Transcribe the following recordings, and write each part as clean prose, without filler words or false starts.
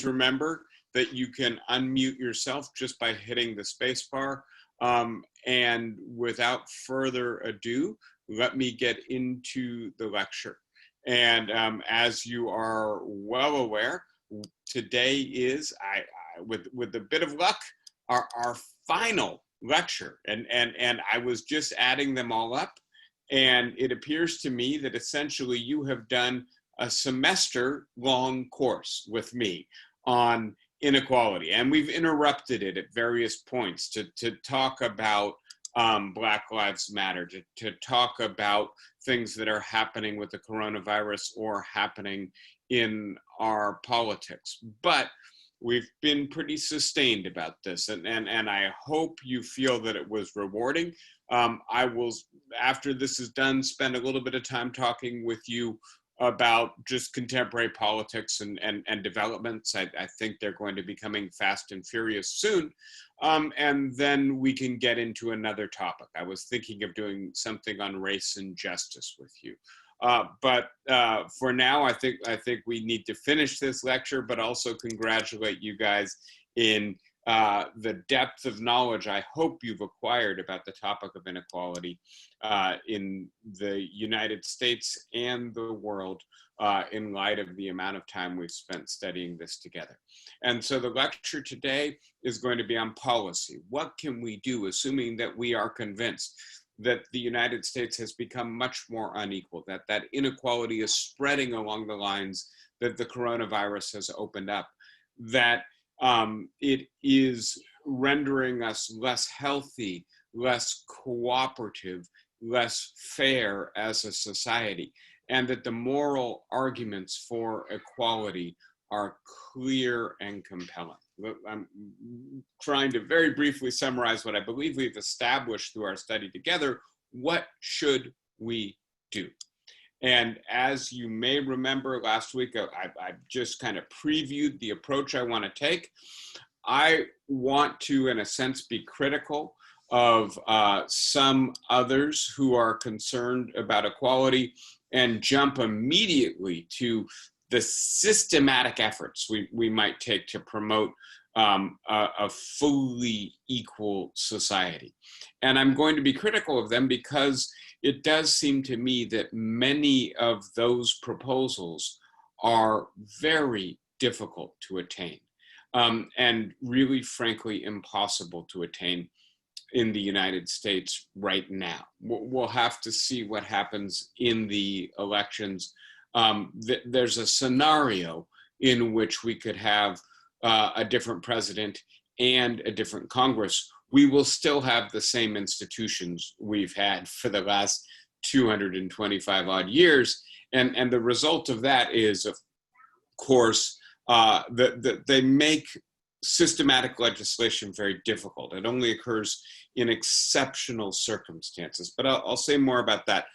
remember that you can unmute yourself just by hitting the space bar. And without further ado, let me get into the lecture. And as you are well aware, today is, with a bit of luck, our final lecture. And I was just adding them all up. And it appears to me that essentially you have done a semester-long course with me on inequality. And we've interrupted it at various points to talk about Black Lives Matter, to talk about things that are happening with the coronavirus or happening in our politics. But we've been pretty sustained about this, and I hope you feel that it was rewarding. I will, after this is done, spend a little bit of time talking with you about just contemporary politics and developments. I think they're going to be coming fast and furious soon. And then we can get into another topic. I was thinking of doing something on race and justice with you. But for now, I think we need to finish this lecture, but also congratulate you guys in the depth of knowledge I hope you've acquired about the topic of inequality in the United States and the world in light of the amount of time we've spent studying this together. And so the lecture today is going to be on policy. What can we do, assuming that we are convinced that the United States has become much more unequal, that inequality is spreading along the lines that the coronavirus has opened up, that it is rendering us less healthy, less cooperative, less fair as a society, and that the moral arguments for equality are clear and compelling. I'm trying to very briefly summarize what I believe we've established through our study together. What should we do? And as you may remember last week, I just kind of previewed the approach I want to take. I want to, in a sense, be critical of some others who are concerned about equality and jump immediately to the systematic efforts we might take to promote a fully equal society. And I'm going to be critical of them because it does seem to me that many of those proposals are very difficult to attain and really, frankly, impossible to attain in the United States right now. We'll have to see what happens in the elections. There's a scenario in which we could have a different president and a different Congress. We will still have the same institutions we've had for the last 225 odd years. And the result of that is, of course, that they make systematic legislation very difficult. It only occurs in exceptional circumstances, but I'll say more about that.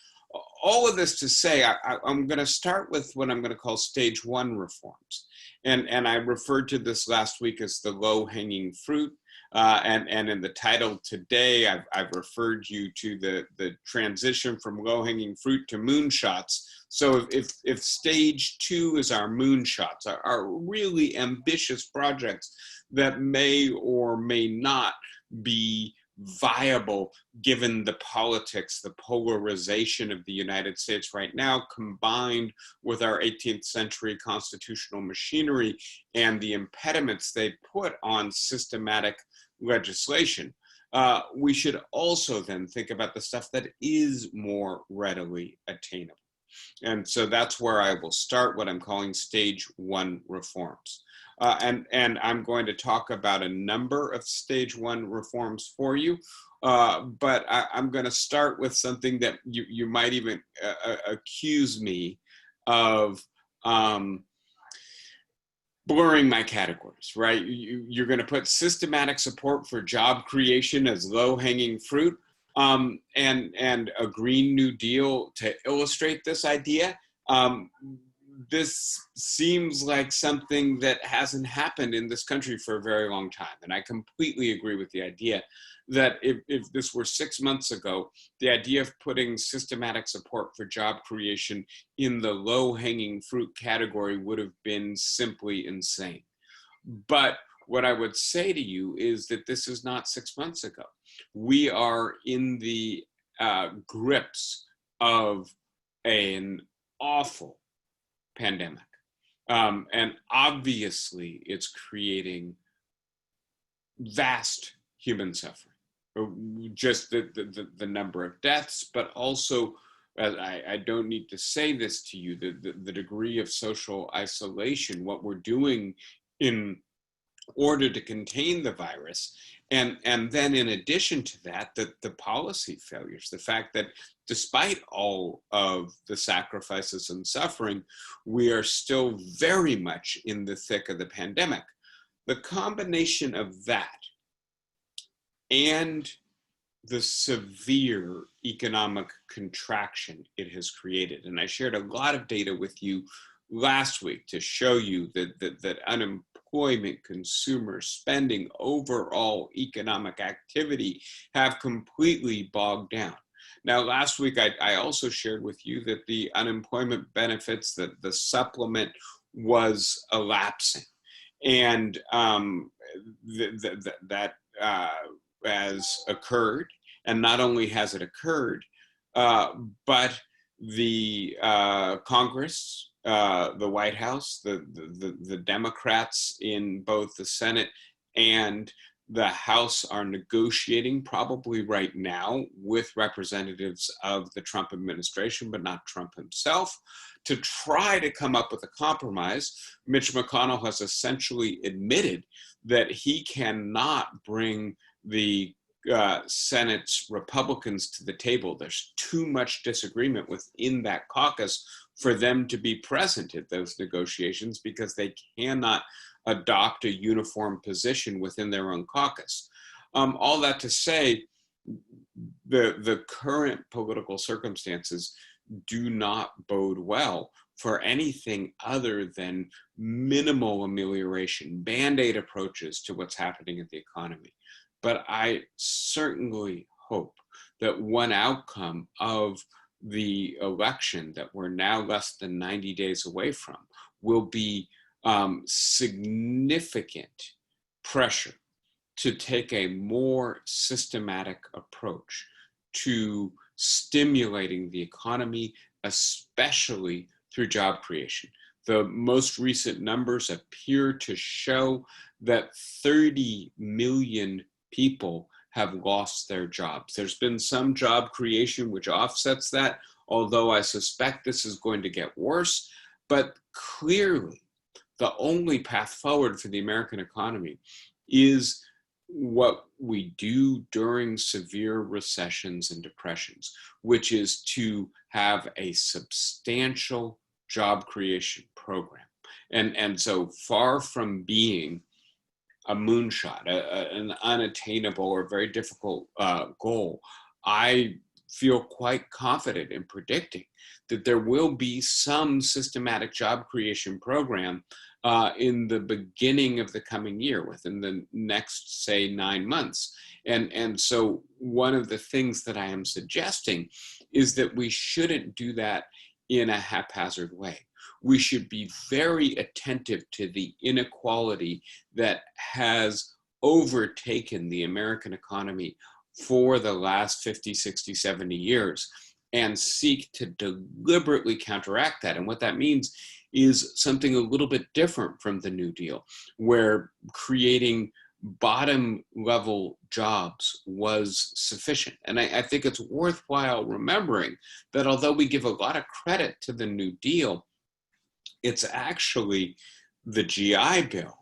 All of this to say, I'm going to start with what I'm going to call stage one reforms. And I referred to this last week as the low-hanging fruit. And in the title today, I've referred you to the transition from low-hanging fruit to moonshots. So if stage two is our moonshots, our really ambitious projects that may or may not be viable given the politics, the polarization of the United States right now, combined with our 18th century constitutional machinery and the impediments they put on systematic legislation, we should also then think about the stuff that is more readily attainable. And so that's where I will start what I'm calling stage one reforms. And I'm going to talk about a number of stage one reforms for you, but I'm going to start with something that you might even accuse me of blurring my categories, right? You're going to put systematic support for job creation as low-hanging fruit, and a Green New Deal to illustrate this idea. This seems like something that hasn't happened in this country for a very long time. And I completely agree with the idea that if this were 6 months ago, the idea of putting systematic support for job creation in the low-hanging fruit category would have been simply insane. But what I would say to you is that this is not 6 months ago. We are in the grips of an awful pandemic. And obviously, it's creating vast human suffering. Just the number of deaths, but also, I don't need to say this to you, the degree of social isolation, what we're doing in order to contain the virus. And then in addition to that, the policy failures, the fact that despite all of the sacrifices and suffering, we are still very much in the thick of the pandemic. The combination of that and the severe economic contraction it has created. And I shared a lot of data with you last week to show you that unemployment, consumer spending, overall economic activity have completely bogged down. Now, last week, I also shared with you that the unemployment benefits, that the supplement was elapsing. And that has occurred. And not only has it occurred, but the Congress, the White House, the Democrats in both the Senate and the House are negotiating probably right now with representatives of the Trump administration, but not Trump himself, to try to come up with a compromise. Mitch McConnell has essentially admitted that he cannot bring the Senate's Republicans to the table. There's too much disagreement within that caucus for them to be present at those negotiations because they cannot adopt a uniform position within their own caucus. All that to say, the current political circumstances do not bode well for anything other than minimal amelioration, band-aid approaches to what's happening in the economy. But I certainly hope that one outcome of the election that we're now less than 90 days away from will be significant pressure to take a more systematic approach to stimulating the economy, especially through job creation. The most recent numbers appear to show that 30 million people have lost their jobs. There's been some job creation which offsets that, although I suspect this is going to get worse. But clearly, the only path forward for the American economy is what we do during severe recessions and depressions, which is to have a substantial job creation program. And so far from being a moonshot, an unattainable or very difficult goal, I feel quite confident in predicting that there will be some systematic job creation program in the beginning of the coming year, within the next, say, 9 months. And so one of the things that I am suggesting is that we shouldn't do that in a haphazard way. We should be very attentive to the inequality that has overtaken the American economy for the last 50, 60, 70 years and seek to deliberately counteract that. And what that means is something a little bit different from the New Deal, where creating bottom level jobs was sufficient. And I think it's worthwhile remembering that although we give a lot of credit to the New Deal, it's actually the GI Bill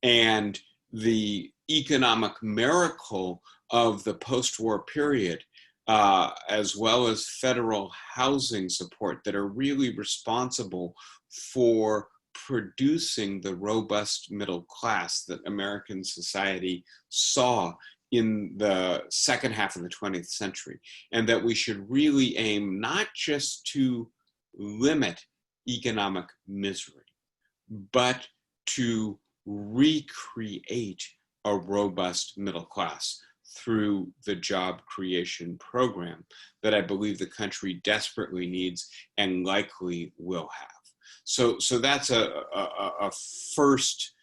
and the economic miracle of the post-war period, as well as federal housing support, that are really responsible for producing the robust middle class that American society saw in the second half of the 20th century. And that we should really aim not just to limit economic misery, but to recreate a robust middle class through the job creation program that I believe the country desperately needs and likely will have. So that's a first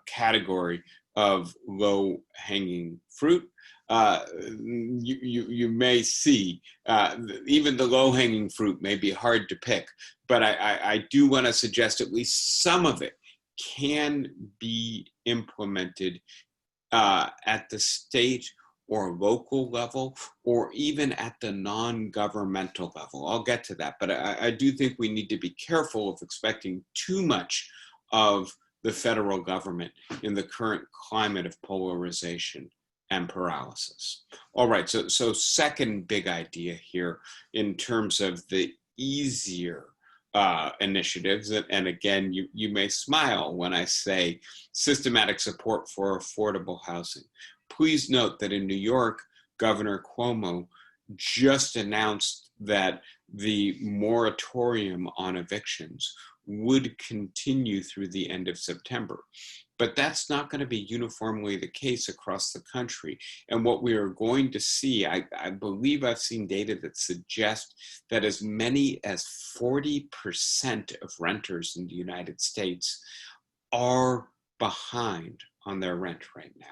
category of low-hanging fruit. You may see even the low-hanging fruit may be hard to pick, but I do want to suggest at least some of it can be implemented at the state or local level, or even at the non-governmental level. I'll get to that, but I do think we need to be careful of expecting too much of the federal government in the current climate of polarization and paralysis. All right, so second big idea here in terms of the easier initiatives, and again, you may smile when I say systematic support for affordable housing. Please note that in New York, Governor Cuomo just announced that the moratorium on evictions would continue through the end of September. But that's not going to be uniformly the case across the country. And what we are going to see, I believe I've seen data that suggest that as many as 40% of renters in the United States are behind on their rent right now.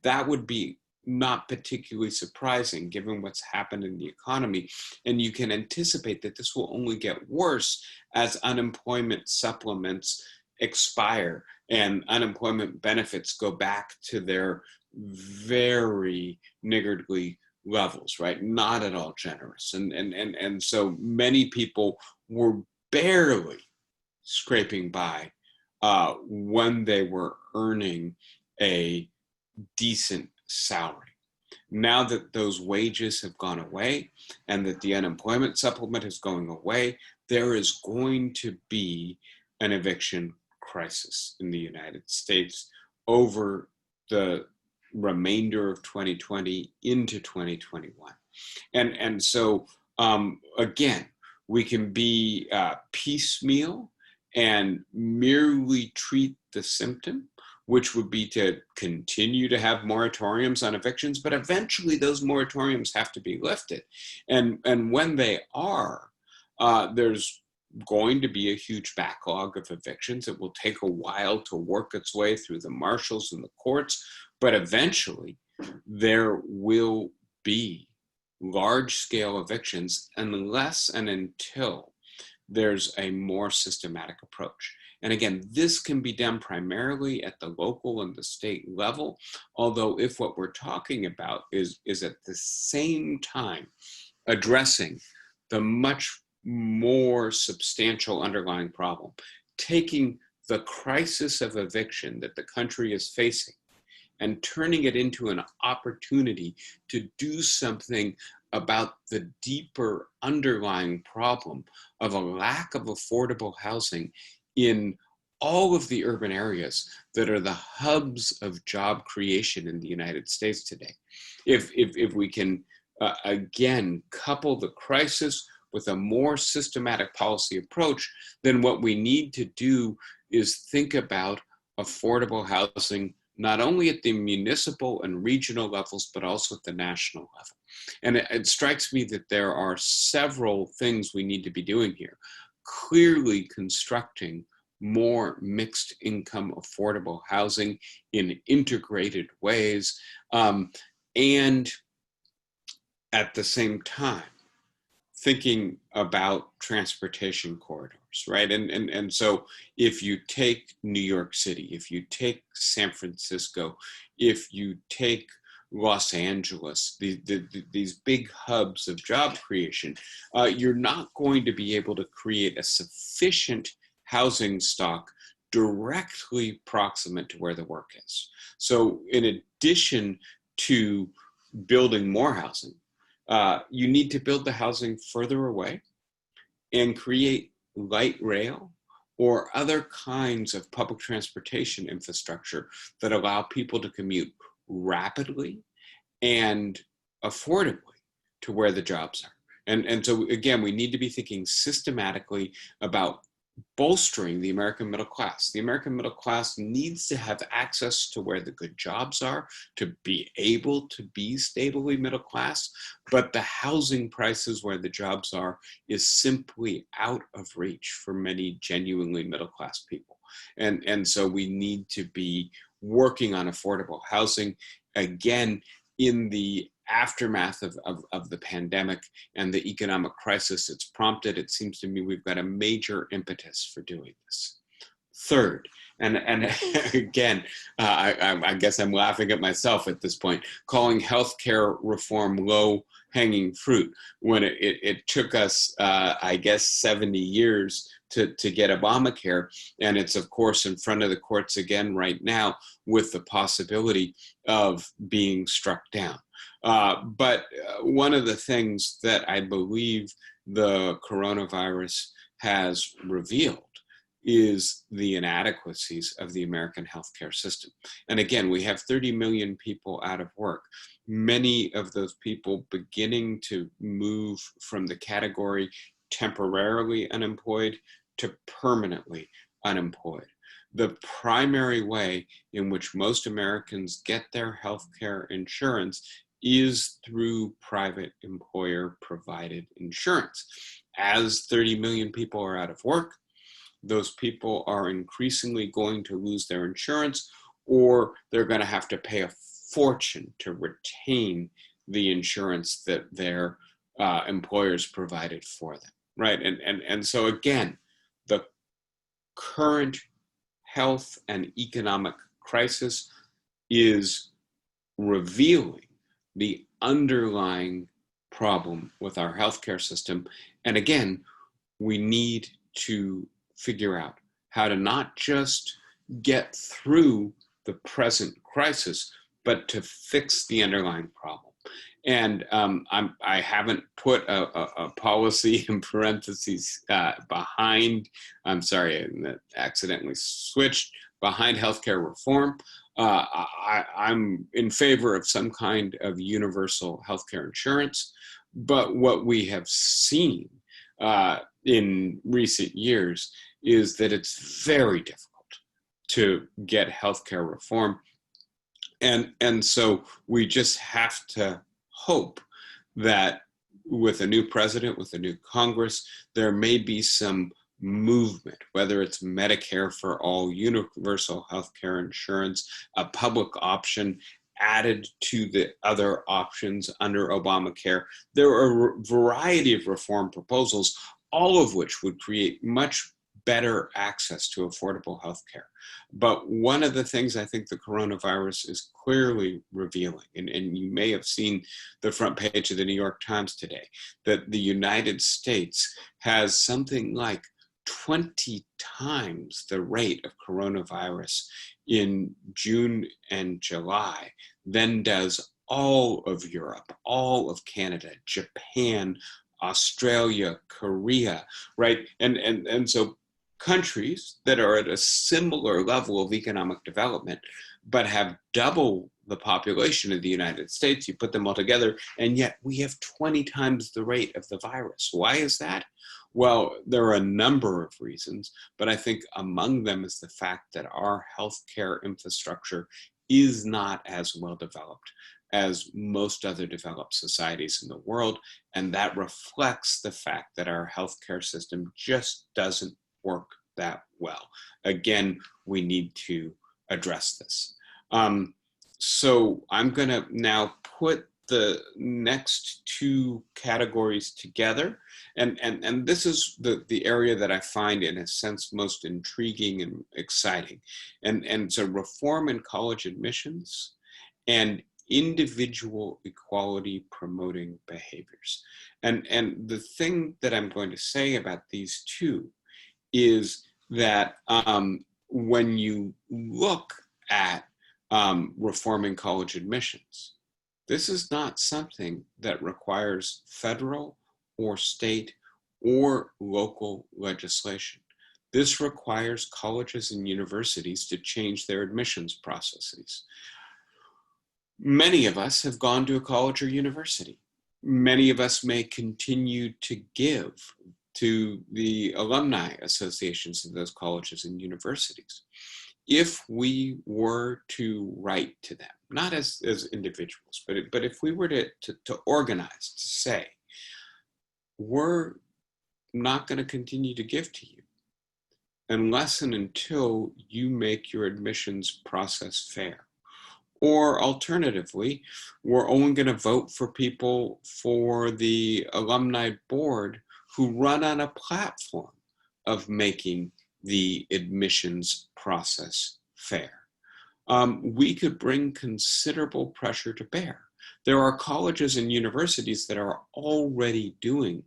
That would be not particularly surprising given what's happened in the economy. And you can anticipate that this will only get worse as unemployment supplements expire and unemployment benefits go back to their very niggardly levels, right? Not at all generous. And so many people were barely scraping by when they were earning a decent salary. Now that those wages have gone away and that the unemployment supplement is going away, there is going to be an eviction crisis in the United States over the remainder of 2020 into 2021. And so, again, we can be piecemeal and merely treat the symptom, which would be to continue to have moratoriums on evictions, but eventually those moratoriums have to be lifted. And when they are, there's going to be a huge backlog of evictions. It will take a while to work its way through the marshals and the courts, but eventually there will be large-scale evictions unless and until there's a more systematic approach. And again, this can be done primarily at the local and the state level, although if what we're talking about is at the same time addressing the much more substantial underlying problem, taking the crisis of eviction that the country is facing and turning it into an opportunity to do something about the deeper underlying problem of a lack of affordable housing in all of the urban areas that are the hubs of job creation in the United States today. If we can, again, couple the crisis with a more systematic policy approach, then what we need to do is think about affordable housing not only at the municipal and regional levels, but also at the national level. And it strikes me that there are several things we need to be doing here. Clearly constructing more mixed income affordable housing in integrated ways, and at the same time, thinking about transportation corridors, right? And so if you take New York City, if you take San Francisco, if you take Los Angeles, these big hubs of job creation, you're not going to be able to create a sufficient housing stock directly proximate to where the work is. So in addition to building more housing, you need to build the housing further away and create light rail or other kinds of public transportation infrastructure that allow people to commute rapidly and affordably to where the jobs are. And so again, we need to be thinking systematically about bolstering the American middle class. The American middle class needs to have access to where the good jobs are to be able to be stably middle class, but the housing prices where the jobs are is simply out of reach for many genuinely middle class people. And so we need to be working on affordable housing. Again, in the aftermath of the pandemic and the economic crisis it's prompted, it seems to me we've got a major impetus for doing this. Third, and again, I guess I'm laughing at myself at this point, calling healthcare reform low-hanging fruit when it took us, I guess, 70 years to get Obamacare, and it's of course in front of the courts again right now with the possibility of being struck down. But one of the things that I believe the coronavirus has revealed is the inadequacies of the American healthcare system. And again, we have 30 million people out of work. Many of those people beginning to move from the category temporarily unemployed to permanently unemployed. The primary way in which most Americans get their healthcare insurance is through private employer provided insurance. As 30 million people are out of work, those people are increasingly going to lose their insurance, or they're going to have to pay a fortune to retain the insurance that their employers provided for them, right? And so again, the current health and economic crisis is revealing the underlying problem with our healthcare system. And again, we need to figure out how to not just get through the present crisis, but to fix the underlying problem. And I haven't put a policy in parentheses behind, I'm sorry, I accidentally switched, behind healthcare reform. I'm in favor of some kind of universal healthcare insurance, but what we have seen in recent years is that it's very difficult to get healthcare reform. And so we just have to hope that with a new president, with a new Congress, there may be some movement, whether it's Medicare for all, universal healthcare insurance, a public option added to the other options under Obamacare. There are a variety of reform proposals, all of which would create much better access to affordable healthcare. But one of the things I think the coronavirus is clearly revealing, and you may have seen the front page of the New York Times today, that the United States has something like 20 times the rate of coronavirus in June and July than does all of Europe, all of Canada, Japan, Australia, Korea, right? And so countries that are at a similar level of economic development, but have double the population of the United States, you put them all together, and yet we have 20 times the rate of the virus. Why is that? Well, there are a number of reasons, but I think among them is the fact that our healthcare infrastructure is not as well developed as most other developed societies in the world, and that reflects the fact that our healthcare system just doesn't work that well. Again, we need to address this. So I'm going to now put the next two categories together, and this is the area that I find in a sense most intriguing and exciting. And so reform in college admissions and individual equality promoting behaviors. And the thing that I'm going to say about these two is that when you look at reforming college admissions, this is not something that requires federal or state or local legislation. This requires colleges and universities to change their admissions processes. Many of us have gone to a college or university. Many of us may continue to give to the alumni associations of those colleges and universities. If we were to write to them, not as individuals, but if we were to organize, to say, we're not going to continue to give to you unless and until you make your admissions process fair. Or alternatively, we're only going to vote for people for the alumni board who run on a platform of making the admissions process fair. We could bring considerable pressure to bear. There are colleges and universities that are already doing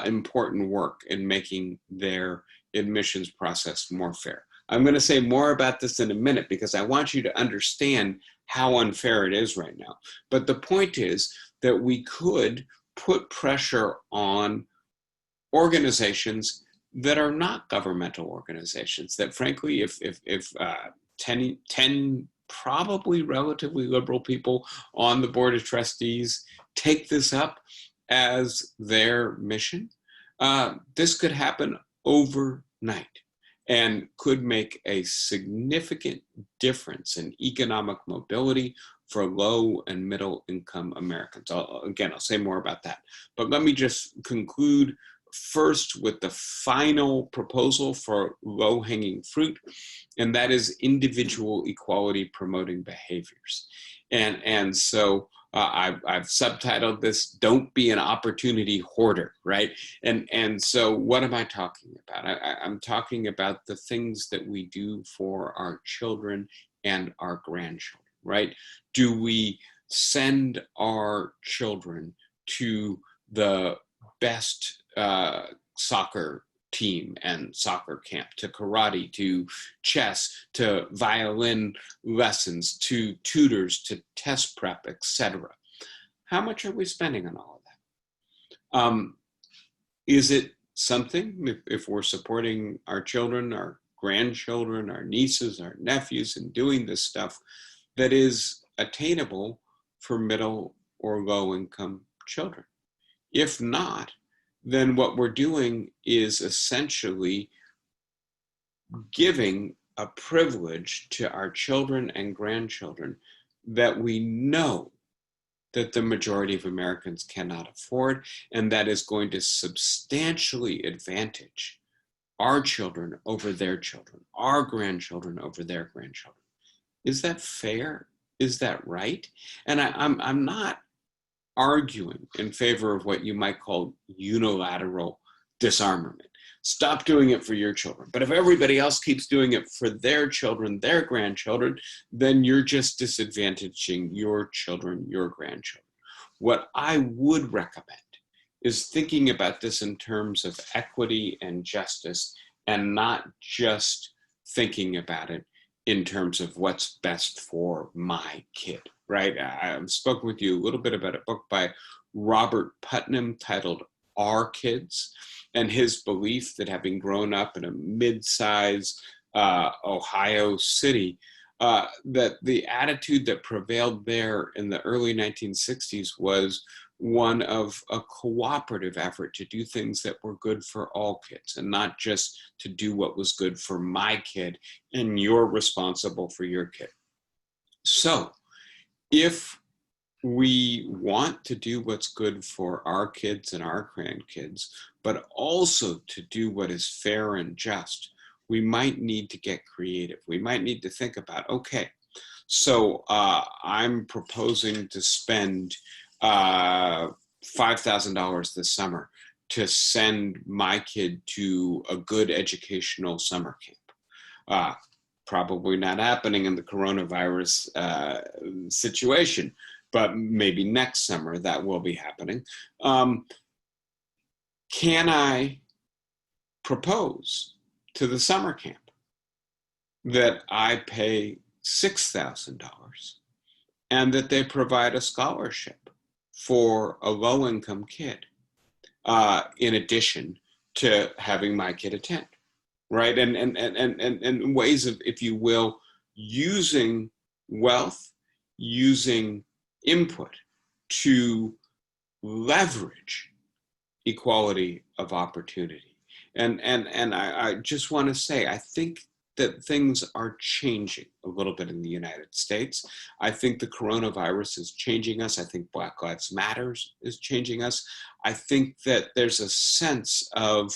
important work in making their admissions process more fair. I'm going to say more about this in a minute because I want you to understand how unfair it is right now. But the point is that we could put pressure on organizations that are not governmental organizations, that frankly, if 10 probably relatively liberal people on the board of trustees take this up as their mission, this could happen overnight and could make a significant difference in economic mobility for low and middle income Americans. I'll say more about that. But let me just conclude first with the final proposal for low-hanging fruit, and that is individual equality promoting behaviors. And so I've subtitled this, "Don't be an opportunity hoarder," right? And so what am I talking about? I'm talking about the things that we do for our children and our grandchildren, right? Do we send our children to the best soccer team and soccer camp, to karate, to chess, to violin lessons, to tutors, to test prep, etc.? How much are we spending on all of that? Is it something, if we're supporting our children, our grandchildren, our nieces, our nephews, and doing this stuff, that is attainable for middle or low income children? If not, then what we're doing is essentially giving a privilege to our children and grandchildren that we know that the majority of Americans cannot afford, and that is going to substantially advantage our children over their children, our grandchildren over their grandchildren. Is that fair? Is that right? And I'm not arguing in favor of what you might call unilateral disarmament. Stop doing it for your children. But if everybody else keeps doing it for their children, their grandchildren, then you're just disadvantaging your children, your grandchildren. What I would recommend is thinking about this in terms of equity and justice, and not just thinking about it in terms of what's best for my kid, right? I've spoken with you a little bit about a book by Robert Putnam titled Our Kids, and his belief that, having grown up in a mid-sized Ohio city, that the attitude that prevailed there in the early 1960s was one of a cooperative effort to do things that were good for all kids, and not just to do what was good for my kid and you're responsible for your kid. So if we want to do what's good for our kids and our grandkids, but also to do what is fair and just, we might need to get creative. We might need to think about, okay, so I'm proposing to spend $5,000 this summer to send my kid to a good educational summer camp. Probably not happening in the coronavirus situation, but maybe next summer that will be happening. Can I propose to the summer camp that I pay $6,000 and that they provide a scholarship for a low-income kid, in addition to having my kid attend, right? And ways of, if you will, using wealth, using input to leverage equality of opportunity. And I just want to say, I think that things are changing a little bit in the United States. I think the coronavirus is changing us. I think Black Lives Matter is changing us. I think that there's a sense of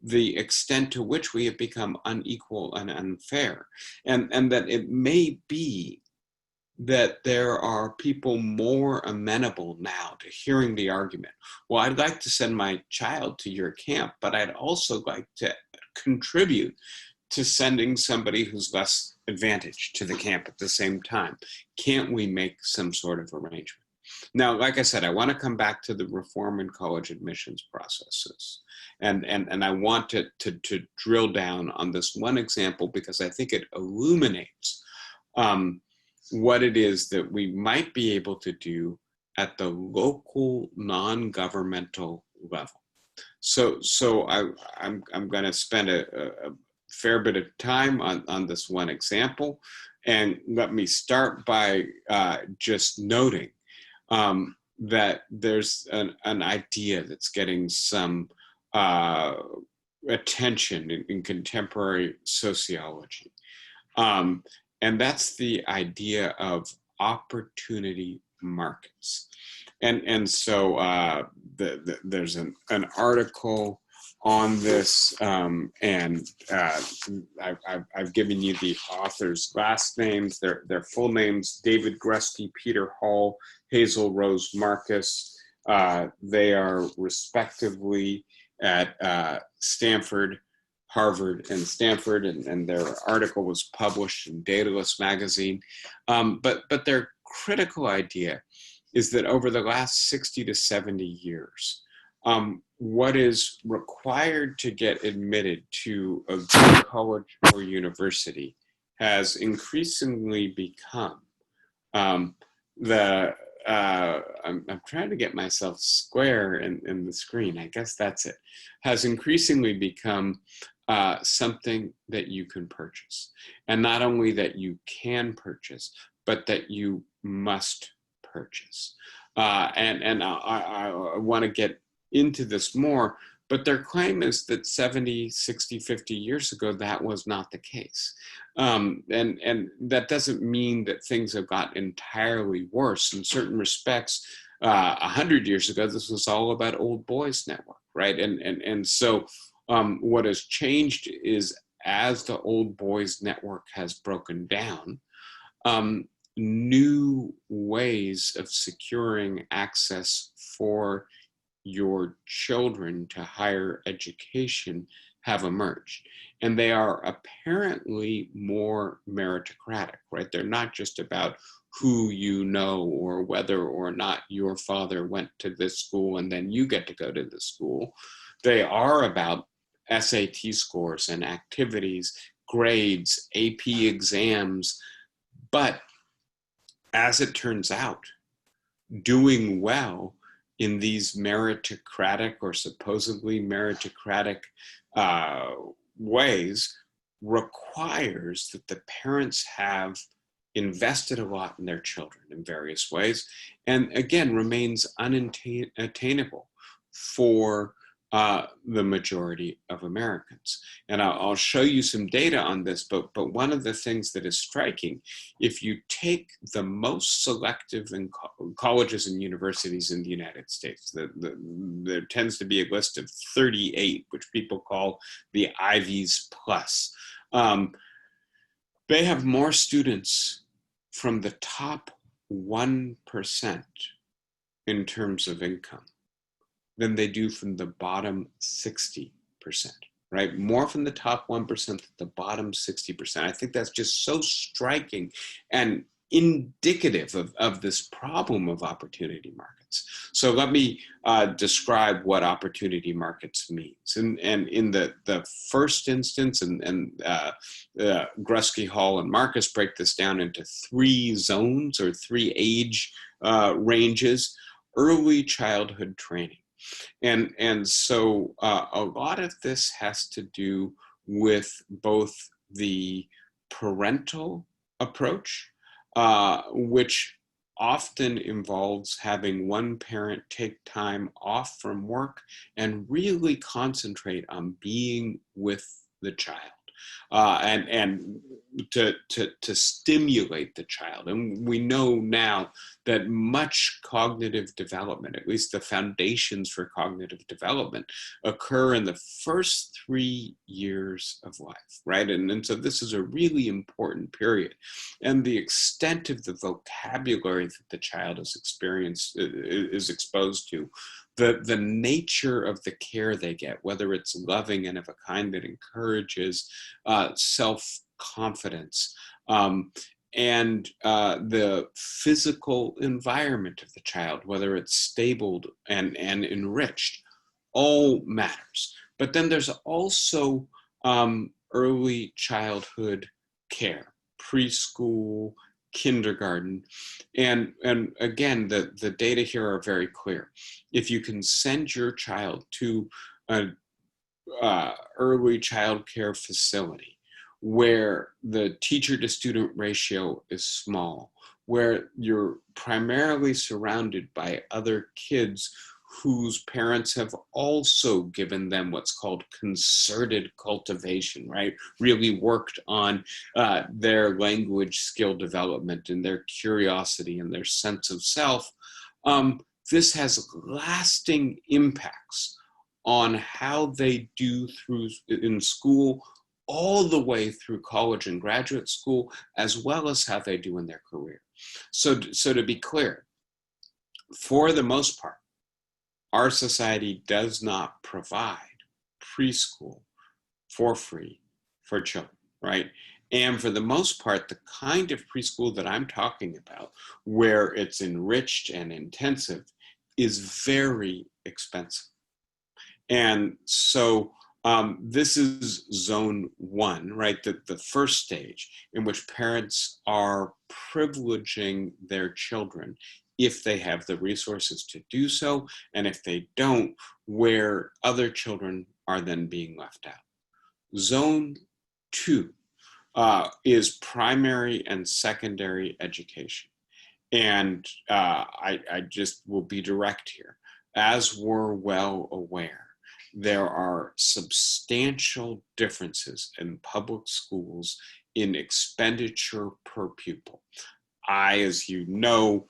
the extent to which we have become unequal and unfair, and that it may be that there are people more amenable now to hearing the argument. Well, I'd like to send my child to your camp, but I'd also like to contribute to sending somebody who's less advantaged to the camp at the same time. Can't we make some sort of arrangement? Now, like I said, I want to come back to the reform in college admissions processes. And I want to drill down on this one example because I think it illuminates what it is that we might be able to do at the local non-governmental level. So I'm going to spend a fair bit of time on this one example, and let me start by just noting that there's an idea that's getting some attention in contemporary sociology. And that's the idea of opportunity markets. And so there's an article on this, and I've given you the authors' last names, their full names: David Grusky, Peter Hall, Hazel Rose Marcus. They are respectively at Stanford, Harvard, and Stanford, and their article was published in Daedalus magazine. But their critical idea is that over the last 60 to 70 years, what is required to get admitted to a good college or university has increasingly become I'm trying to get myself square in the screen. I guess that's it. Has increasingly become something that you can purchase. And not only that you can purchase, but that you must purchase. And I want to get into this more, but their claim is that 70, 60, 50 years ago, that was not the case. And that doesn't mean that things have got entirely worse. In certain respects, 100 years ago, this was all about old boys network, right? And so what has changed is, as the old boys network has broken down, new ways of securing access for your children to higher education have emerged. And they are apparently more meritocratic, right? They're not just about who you know or whether or not your father went to this school and then you get to go to this school. They are about SAT scores and activities, grades, AP exams. But as it turns out, doing well in these meritocratic or supposedly meritocratic ways requires that the parents have invested a lot in their children in various ways, and again remains unattainable for the majority of Americans. And I'll show you some data on this, but one of the things that is striking, if you take the most selective in colleges and universities in the United States, there tends to be a list of 38, which people call the Ivies Plus. They have more students from the top 1% in terms of income than they do from the bottom 60%, right? More from the top 1% than the bottom 60%. I think that's just so striking and indicative of this problem of opportunity markets. So let me describe what opportunity markets means. And in the first instance, and Grusky, Hall, and Marcus break this down into 3 zones or 3 age ranges: early childhood training. And so a lot of this has to do with both the parental approach, which often involves having one parent take time off from work and really concentrate on being with the child. and to stimulate the child. And we know now that much cognitive development, at least the foundations for cognitive development, occur in the first 3 years of life, right? And so this is a really important period. And the extent of the vocabulary that the child is exposed to, the nature of the care they get, whether it's loving and of a kind that encourages self-confidence, and the physical environment of the child, whether it's stable and enriched, all matters. But then there's also early childhood care, preschool, kindergarten. And again, the data here are very clear. If you can send your child to an early child care facility where the teacher to student ratio is small, where you're primarily surrounded by other kids whose parents have also given them what's called concerted cultivation, right? Really worked on their language skill development and their curiosity and their sense of self. This has lasting impacts on how they do in school, all the way through college and graduate school, as well as how they do in their career. So to be clear, for the most part, our society does not provide preschool for free for children, right? And for the most part, the kind of preschool that I'm talking about, where it's enriched and intensive, is very expensive. And so this is zone one, right? The first stage in which parents are privileging their children if they have the resources to do so, and if they don't, where other children are then being left out. Zone two is primary and secondary education. And I just will be direct here. As we're well aware, there are substantial differences in public schools in expenditure per pupil. I, as you know,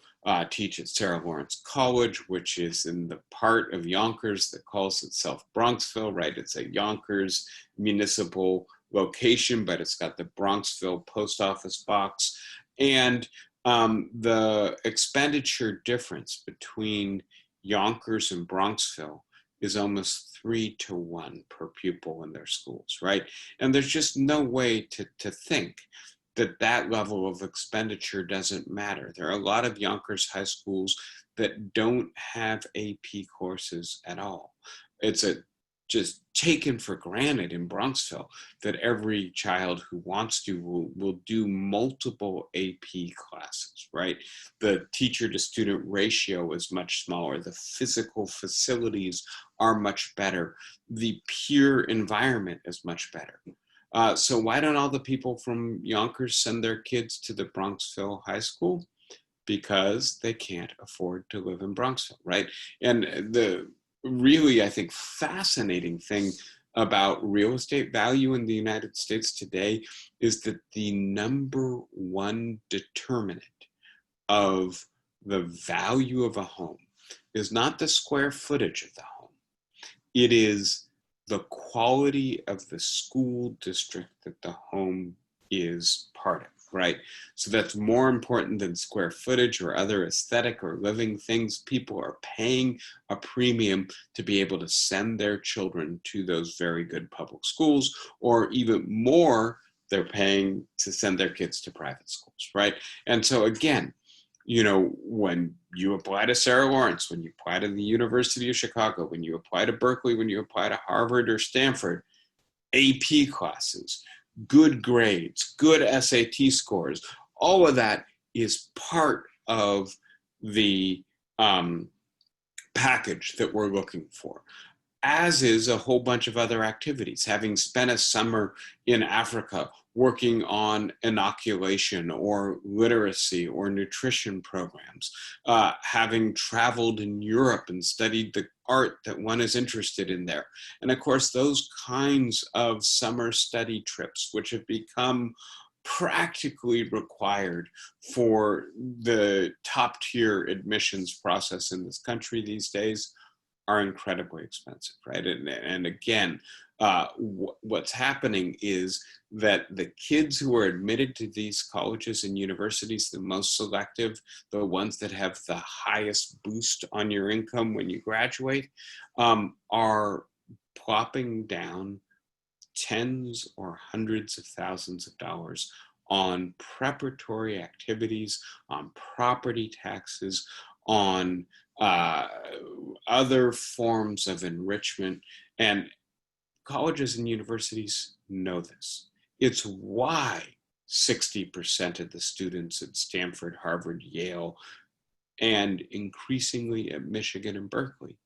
teach at Sarah Lawrence College, which is in the part of Yonkers that calls itself Bronxville, right? It's a Yonkers municipal location, but it's got the Bronxville post office box. And the expenditure difference between Yonkers and Bronxville is almost 3 to 1 per pupil in their schools, right? And there's just no way to think that level of expenditure doesn't matter. There are a lot of Yonkers high schools that don't have AP courses at all. It's just taken for granted in Bronxville that every child who wants to will do multiple AP classes, right? The teacher to student ratio is much smaller. The physical facilities are much better. The peer environment is much better. So why don't all the people from Yonkers send their kids to the Bronxville High School? Because they can't afford to live in Bronxville, right? And the really, I think, fascinating thing about real estate value in the United States today is that the number one determinant of the value of a home is not the square footage of the home. It is the quality of the school district that the home is part of, right? So that's more important than square footage or other aesthetic or living things. People are paying a premium to be able to send their children to those very good public schools, or even more, they're paying to send their kids to private schools, right? And so again, you know, when you apply to Sarah Lawrence, when you apply to the University of Chicago, when you apply to Berkeley, when you apply to Harvard or Stanford, AP classes, good grades, good SAT scores, all of that is part of the package that we're looking for, as is a whole bunch of other activities. Having spent a summer in Africa working on inoculation or literacy or nutrition programs, having traveled in Europe and studied the art that one is interested in there. And of course, those kinds of summer study trips, which have become practically required for the top tier admissions process in this country these days, are incredibly expensive, right? And again, what's happening is that the kids who are admitted to these colleges and universities, the most selective, the ones that have the highest boost on your income when you graduate, are plopping down tens or hundreds of thousands of dollars on preparatory activities, on property taxes, on other forms of enrichment. And colleges and universities know this. It's why 60% of the students at Stanford, Harvard, Yale, and increasingly at Michigan and Berkeley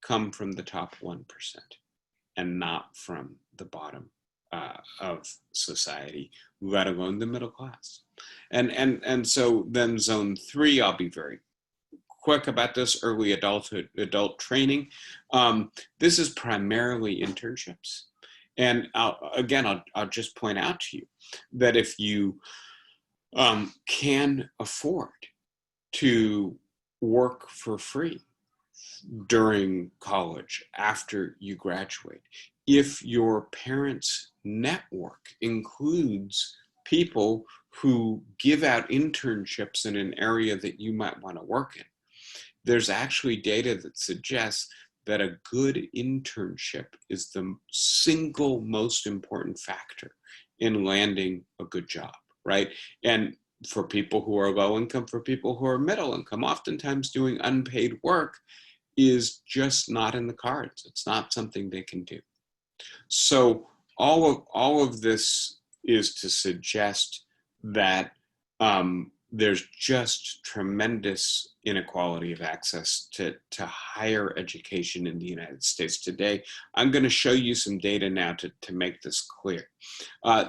come from the top 1% and not from the bottom of society, let alone the middle class. And so then zone 3, I'll be very quick about this, early adult training. This is primarily internships. And I'll just point out to you that if you can afford to work for free during college after you graduate, if your parents' network includes people who give out internships in an area that you might want to work in, there's actually data that suggests that a good internship is the single most important factor in landing a good job, right? And for people who are low income, for people who are middle income, oftentimes doing unpaid work is just not in the cards. It's not something they can do. So all of this is to suggest that there's just tremendous inequality of access to higher education in the United States today. I'm going to show you some data now to make this clear.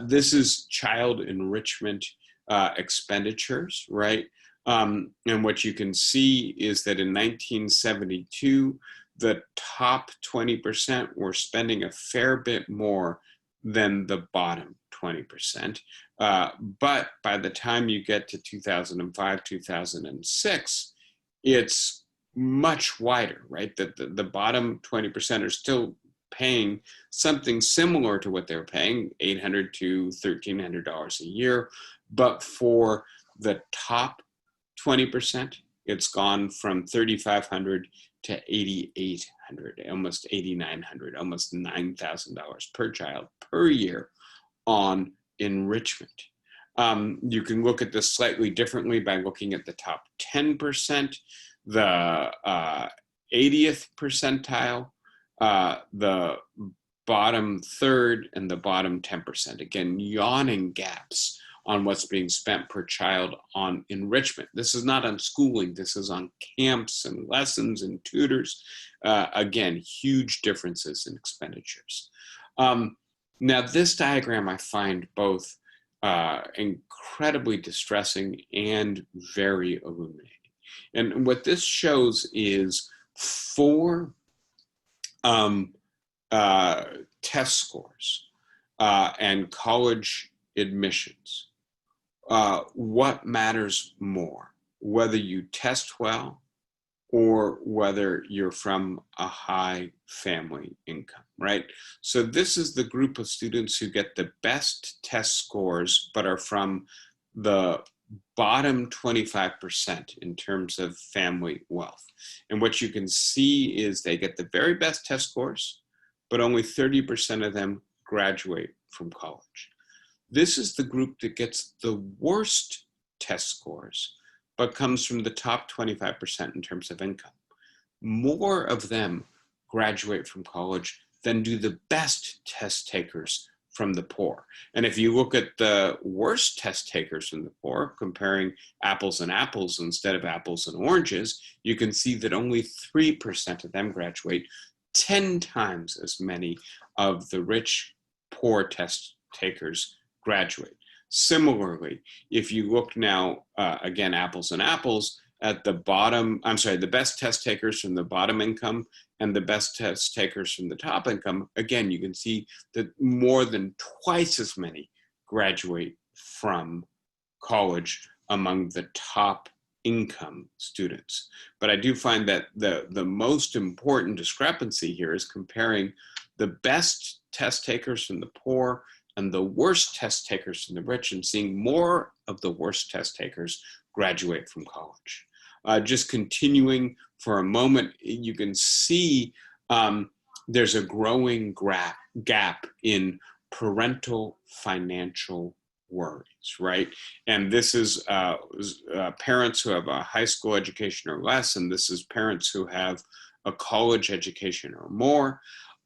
This is child enrichment expenditures, right? And what you can see is that in 1972, the top 20% were spending a fair bit more than the bottom 20%. But by the time you get to 2005, 2006, it's much wider, right? The bottom 20% are still paying something similar to what they're paying, $800 to $1,300 a year. But for the top 20%, it's gone from $3,500 to $8,800, almost $8,900, almost $9,000 per child per year on enrichment. You can look at this slightly differently by looking at the top 10%, the 80th percentile, the bottom third, and the bottom 10%. Again, yawning gaps on what's being spent per child on enrichment. This is not on schooling, this is on camps and lessons and tutors. Again, huge differences in expenditures. Now, this diagram I find both incredibly distressing and very illuminating. And what this shows is 4 test scores and college admissions. What matters more, whether you test well or whether you're from a high family income, right? So this is the group of students who get the best test scores, but are from the bottom 25% in terms of family wealth. And what you can see is they get the very best test scores, but only 30% of them graduate from college. This is the group that gets the worst test scores, but comes from the top 25% in terms of income. More of them graduate from college than do the best test takers from the poor. And if you look at the worst test takers from the poor, comparing apples and apples instead of apples and oranges, you can see that only 3% of them graduate, 10 times as many of the rich, poor test takers graduate. Similarly, if you look now, again, apples and apples, at the bottom, I'm sorry, the best test takers from the bottom income and the best test takers from the top income, again, you can see that more than twice as many graduate from college among the top income students. But I do find that the most important discrepancy here is comparing the best test takers from the poor and the worst test takers from the rich, and seeing more of the worst test takers graduate from college. Just continuing for a moment, you can see there's a growing gap in parental financial worries, right? And this is parents who have a high school education or less, and this is parents who have a college education or more.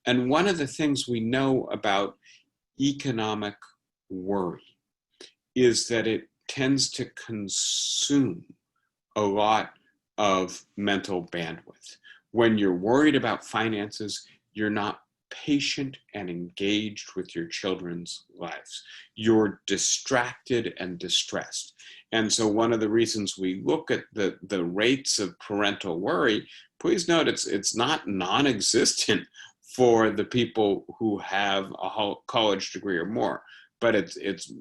And one of the things we know about economic worry is that it tends to consume a lot of mental bandwidth. When you're worried about finances, you're not patient and engaged with your children's lives. You're distracted and distressed. And so one of the reasons we look at the rates of parental worry, please note it's not non-existent for the people who have a college degree or more, but it's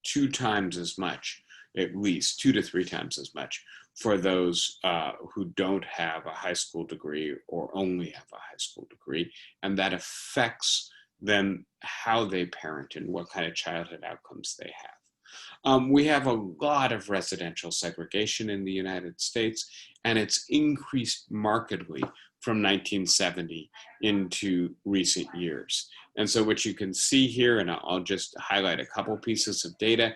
2 times as much, at least 2 to 3 times as much for those who don't have a high school degree or only have a high school degree. And that affects then how they parent and what kind of childhood outcomes they have. We have a lot of residential segregation in the United States, and it's increased markedly from 1970 into recent years. And so what you can see here, and I'll just highlight a couple pieces of data,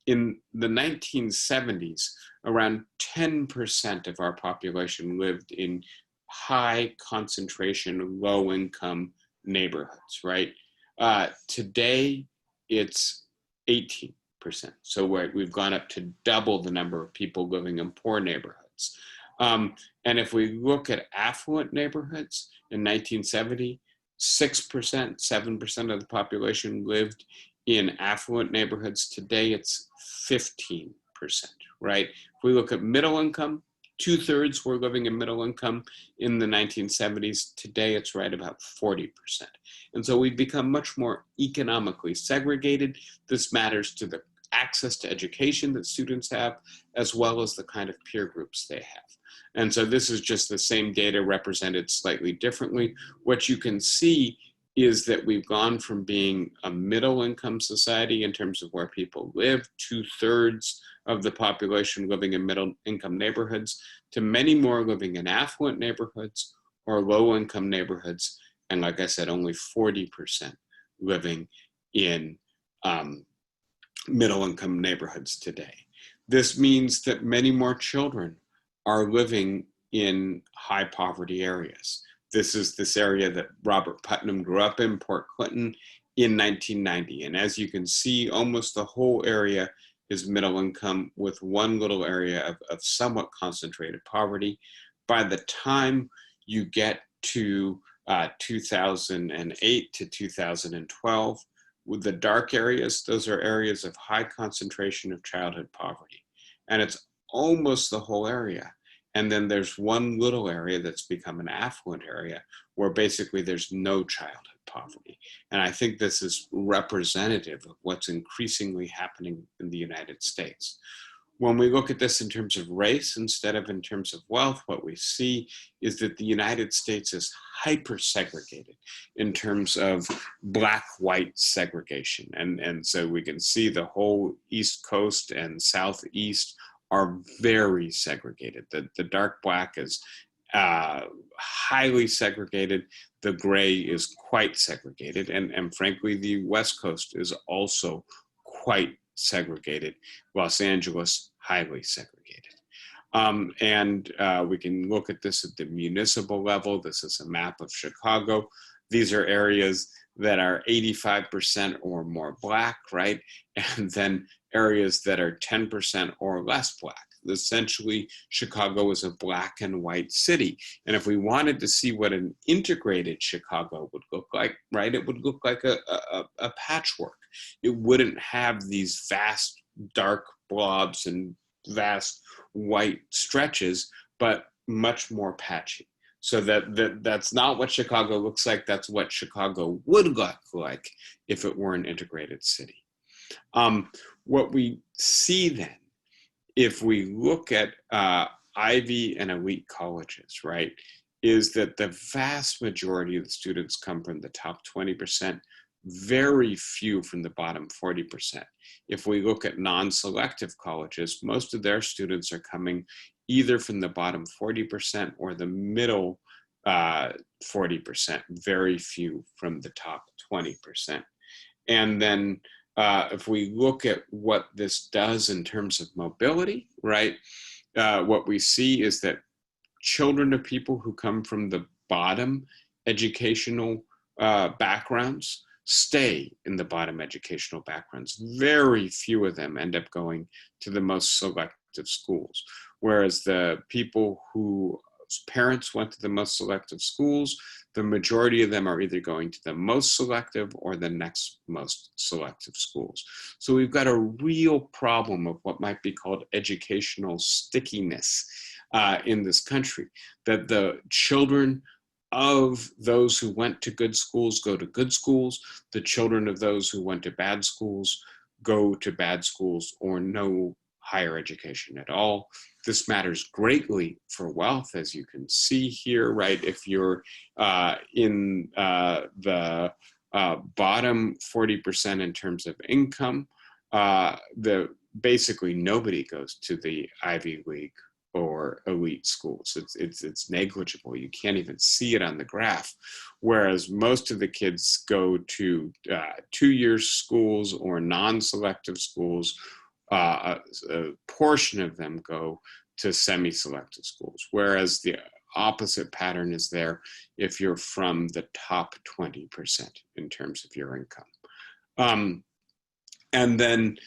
in the 1970s, around 10% of our population lived in high concentration, low income neighborhoods, right? Today, it's 18%. So we've gone up to double the number of people living in poor neighborhoods. And if we look at affluent neighborhoods in 1970, 6%, 7% of the population lived in affluent neighborhoods. Today, it's 15%, right? If we look at middle income, 2/3 were living in middle income in the 1970s. Today, it's right about 40%. And so we've become much more economically segregated. This matters to the access to education that students have, as well as the kind of peer groups they have. And so this is just the same data represented slightly differently. What you can see is that we've gone from being a middle income society in terms of where people live, 2/3 of the population living in middle income neighborhoods, to many more living in affluent neighborhoods or low income neighborhoods. And like I said, only 40% living in middle income neighborhoods today. This means that many more children are living in high poverty areas. This is this area that Robert Putnam grew up in, Port Clinton, in 1990. And as you can see, almost the whole area is middle income, with one little area of somewhat concentrated poverty. By the time you get to 2008 to 2012, with the dark areas, those are areas of high concentration of childhood poverty. And it's almost the whole area. And then there's one little area that's become an affluent area where basically there's no childhood poverty. And I think this is representative of what's increasingly happening in the United States. When we look at this in terms of race instead of in terms of wealth, what we see is that the United States is hyper-segregated in terms of black-white segregation. And so we can see the whole East Coast and Southeast are very segregated. The dark black is highly segregated. The gray is quite segregated. And frankly, the West Coast is also quite segregated. Los Angeles, highly segregated. We can look at this at the municipal level. This is a map of Chicago. These are areas that are 85% or more black, right? And then areas that are 10% or less black. essentially Chicago was a black and white city. And if we wanted to see what an integrated Chicago would look like, right, it would look like a patchwork. It wouldn't have these vast dark blobs and vast white stretches, but much more patchy. So that's not what Chicago looks like. That's what Chicago would look like if it were an integrated city. What we see then, if we look at Ivy and elite colleges, right, is that the vast majority of the students come from the top 20%, very few from the bottom 40%. If we look at non-selective colleges, most of their students are coming either from the bottom 40% or the middle 40%, very few from the top 20%. And then if we look at what this does in terms of mobility, right, what we see is that children of people who come from the bottom educational backgrounds stay in the bottom educational backgrounds. Very few of them end up going to the most selective schools, whereas the people whose parents went to the most selective schools, the majority of them are either going to the most selective or the next most selective schools. So we've got a real problem of what might be called educational stickiness in this country, that the children of those who went to good schools go to good schools, the children of those who went to bad schools go to bad schools or no higher education at all. This matters greatly for wealth, as you can see here, right? If you're in the bottom 40% in terms of income, basically nobody goes to the Ivy League or elite schools. It's negligible. You can't even see it on the graph. Whereas most of the kids go to 2-year schools or non-selective schools. A portion of them go to semi-selective schools, whereas the opposite pattern is there if you're from the top 20% in terms of your income. And then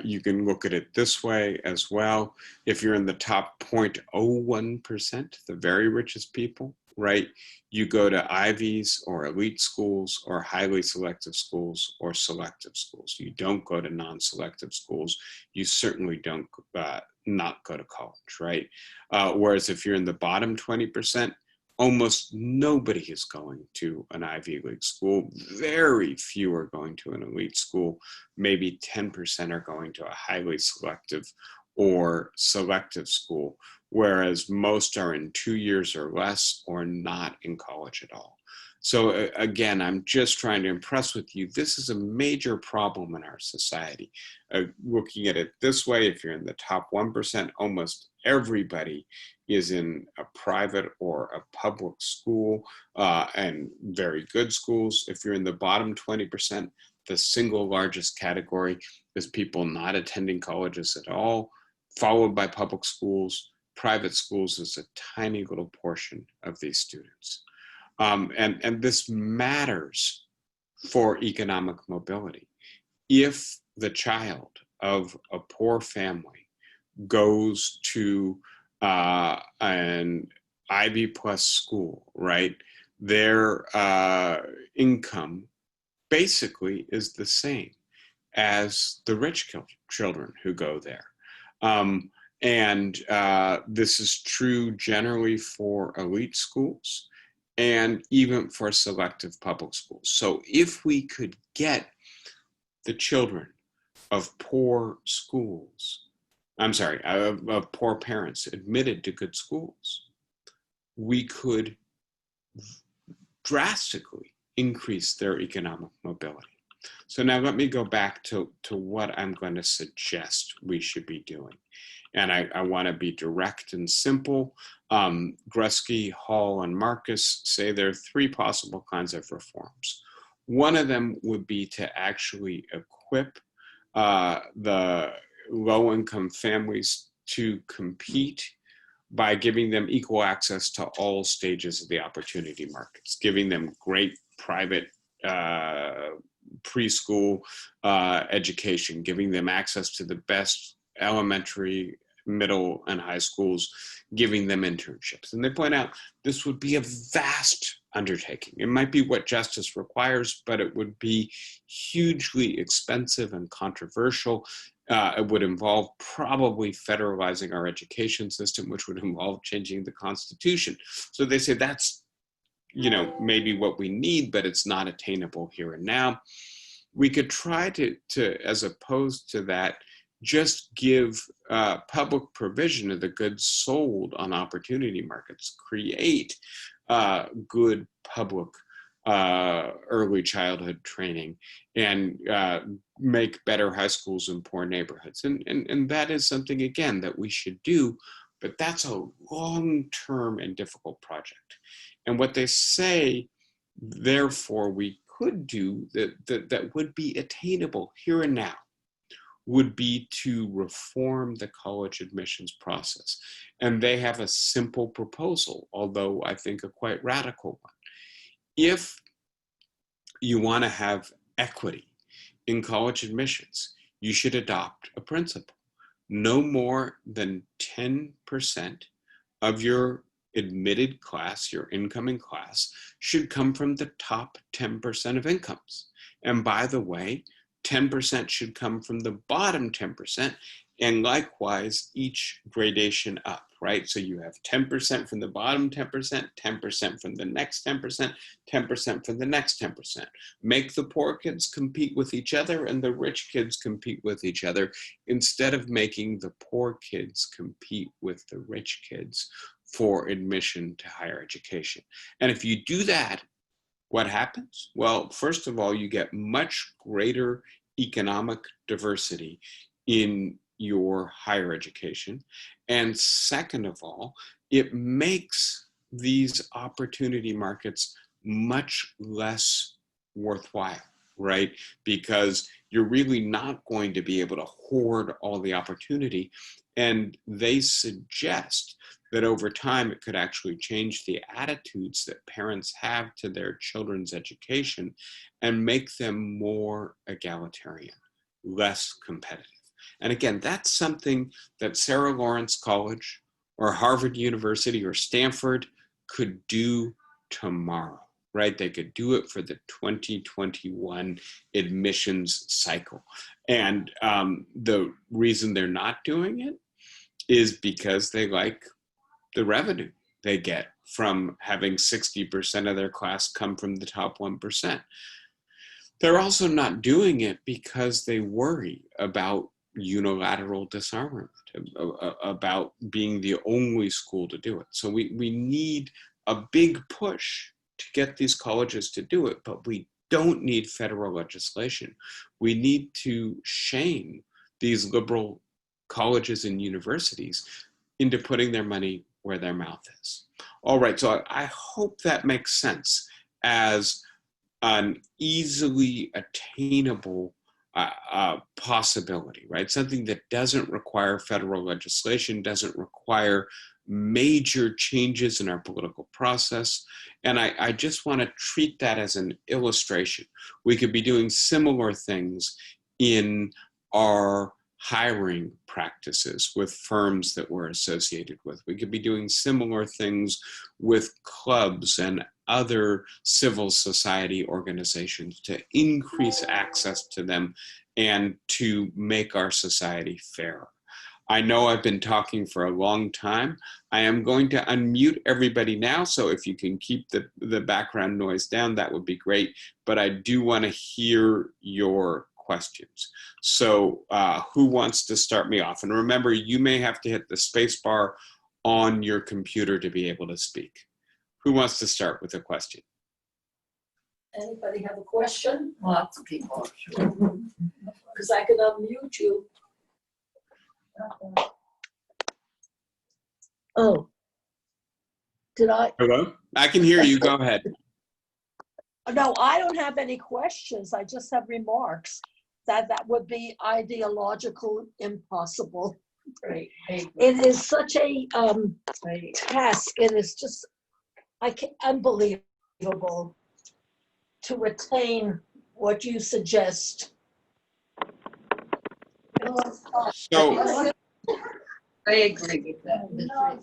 you can look at it this way as well. If you're in the top 0.01%, the very richest people, right, you go to Ivies or elite schools or highly selective schools or selective schools. You don't go to non-selective schools. You certainly don't not go to college, right? Whereas if you're in the bottom 20%, almost nobody is going to an Ivy League school. Very few are going to an elite school. Maybe 10% are going to a highly selective or selective school, whereas most are in 2 years or less or not in college at all. So again, I'm just trying to impress with you, this is a major problem in our society. Looking at it this way, if you're in the top 1%, almost everybody is in a private or a public school and very good schools. If you're in the bottom 20%, the single largest category is people not attending colleges at all, followed by public schools. Private schools is a tiny little portion of these students. And this matters for economic mobility. If the child of a poor family goes to an Ivy plus school, right, their income basically is the same as the rich children who go there. And this is true generally for elite schools and even for selective public schools. So if we could get the children of poor schools, of poor parents admitted to good schools, we could drastically increase their economic mobility. So now let me go back to what I'm going to suggest we should be doing. And I want to be direct and simple. Grusky, Hall, and Marcus say there are 3 possible kinds of reforms. One of them would be to actually equip the low-income families to compete by giving them equal access to all stages of the opportunity markets, giving them great private preschool education, giving them access to the best elementary, middle and high schools, giving them internships. And they point out this would be a vast undertaking. It might be what justice requires, but it would be hugely expensive and controversial. It would involve probably federalizing our education system, which would involve changing the Constitution. So they say that's, maybe what we need, but it's not attainable here and now. We could try to as opposed to that, just give public provision of the goods sold on opportunity markets, create good public early childhood training, and make better high schools in poor neighborhoods. And that is something, again, that we should do, but that's a long-term and difficult project. And what they say, therefore, we could do that would be attainable here and now would be to reform the college admissions process. And they have a simple proposal, although I think a quite radical one. If you want to have equity in college admissions, you should adopt a principle. No more than 10% of your admitted class, your incoming class, should come from the top 10% of incomes. And by the way, 10% should come from the bottom 10%, and likewise each gradation up, right? So you have 10% from the bottom 10%, 10% from the next 10%, 10% from the next 10%. Make the poor kids compete with each other and the rich kids compete with each other, instead of making the poor kids compete with the rich kids for admission to higher education. And if you do that, what happens? Well, first of all, you get much greater economic diversity in your higher education. And second of all, it makes these opportunity markets much less worthwhile, right? Because you're really not going to be able to hoard all the opportunity. And they suggest that over time, it could actually change the attitudes that parents have to their children's education and make them more egalitarian, less competitive. And again, that's something that Sarah Lawrence College or Harvard University or Stanford could do tomorrow, right? They could do it for the 2021 admissions cycle. And the reason they're not doing it is because they like the revenue they get from having 60% of their class come from the top 1%. They're also not doing it because they worry about unilateral disarmament, about being the only school to do it. So we need a big push to get these colleges to do it, but we don't need federal legislation. We need to shame these liberal colleges and universities into putting their money where their mouth is. All right, so I hope that makes sense as an easily attainable possibility, right? Something that doesn't require federal legislation, doesn't require major changes in our political process. And I just want to treat that as an illustration. We could be doing similar things in our hiring practices with firms that we're associated with. We could be doing similar things with clubs and other civil society organizations to increase access to them and to make our society fairer. I know I've been talking for a long time. I am going to unmute everybody now, so if you can keep the background noise down, that would be great. But I do want to hear your questions. So who wants to start me off? And remember, you may have to hit the space bar on your computer to be able to speak. Who wants to start with a question? Anybody have a question? Lots of people. Because I can unmute you. Oh, did I? Hello? I can hear you. Go ahead. No, I don't have any questions. I just have remarks. That would be ideological impossible. Right. It is such a task. It is just unbelievable to retain what you suggest. So I agree with that.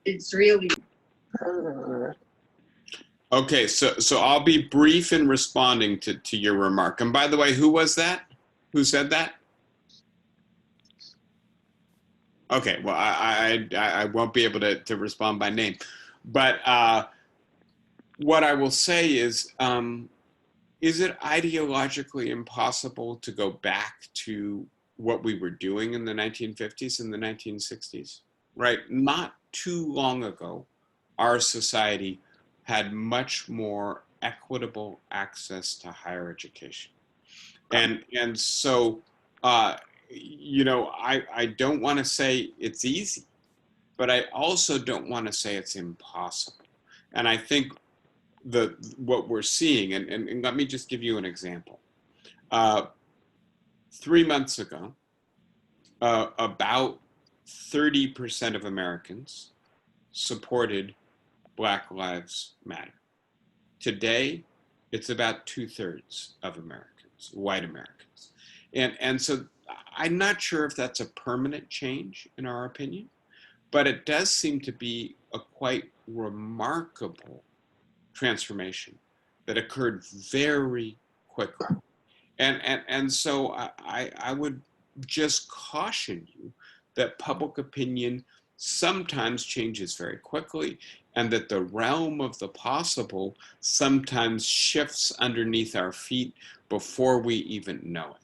It's really. Okay, so I'll be brief in responding to your remark. And by the way, who was that? Who said that? Okay, well, I won't be able to respond by name. But what I will say is it ideologically impossible to go back to what we were doing in the 1950s and the 1960s? Right? Not too long ago, our society had much more equitable access to higher education. And so, I don't want to say it's easy, but I also don't want to say it's impossible. And I think what we're seeing, and let me just give you an example. 3 months ago, about 30% of Americans supported Black Lives Matter. Today, it's about 2/3 of Americans, white Americans. And so I'm not sure if that's a permanent change in our opinion, but it does seem to be a quite remarkable transformation that occurred very quickly. And so I would just caution you that public opinion sometimes changes very quickly, and that the realm of the possible sometimes shifts underneath our feet before we even know it.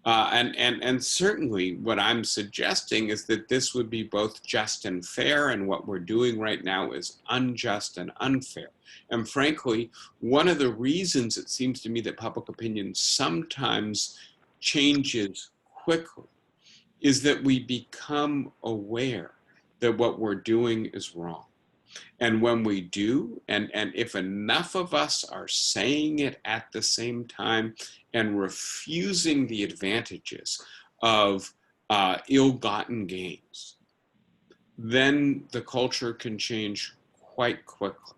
And certainly what I'm suggesting is that this would be both just and fair, and what we're doing right now is unjust and unfair. And frankly, one of the reasons it seems to me that public opinion sometimes changes quickly is that we become aware that what we're doing is wrong. And when we do, and if enough of us are saying it at the same time and refusing the advantages of ill-gotten gains, then the culture can change quite quickly.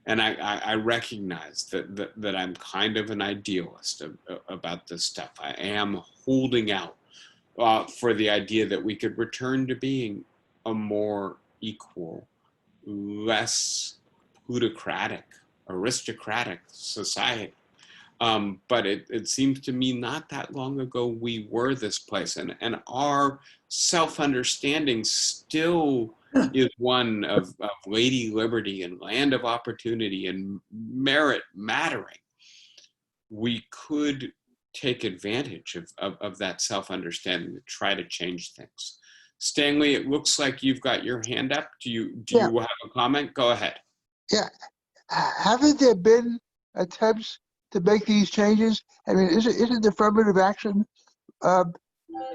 And I recognize that I'm kind of an idealist about this stuff. I am holding out for the idea that we could return to being a more equal, less plutocratic, aristocratic society. But it seems to me not that long ago we were this place, and our self-understanding still is one of Lady Liberty and land of opportunity and merit mattering. We could take advantage of that self-understanding to try to change things. Stanley, it looks like you've got your hand up. Do you have a comment? Go ahead. Yeah. Haven't there been attempts to make these changes? I mean, isn't affirmative action an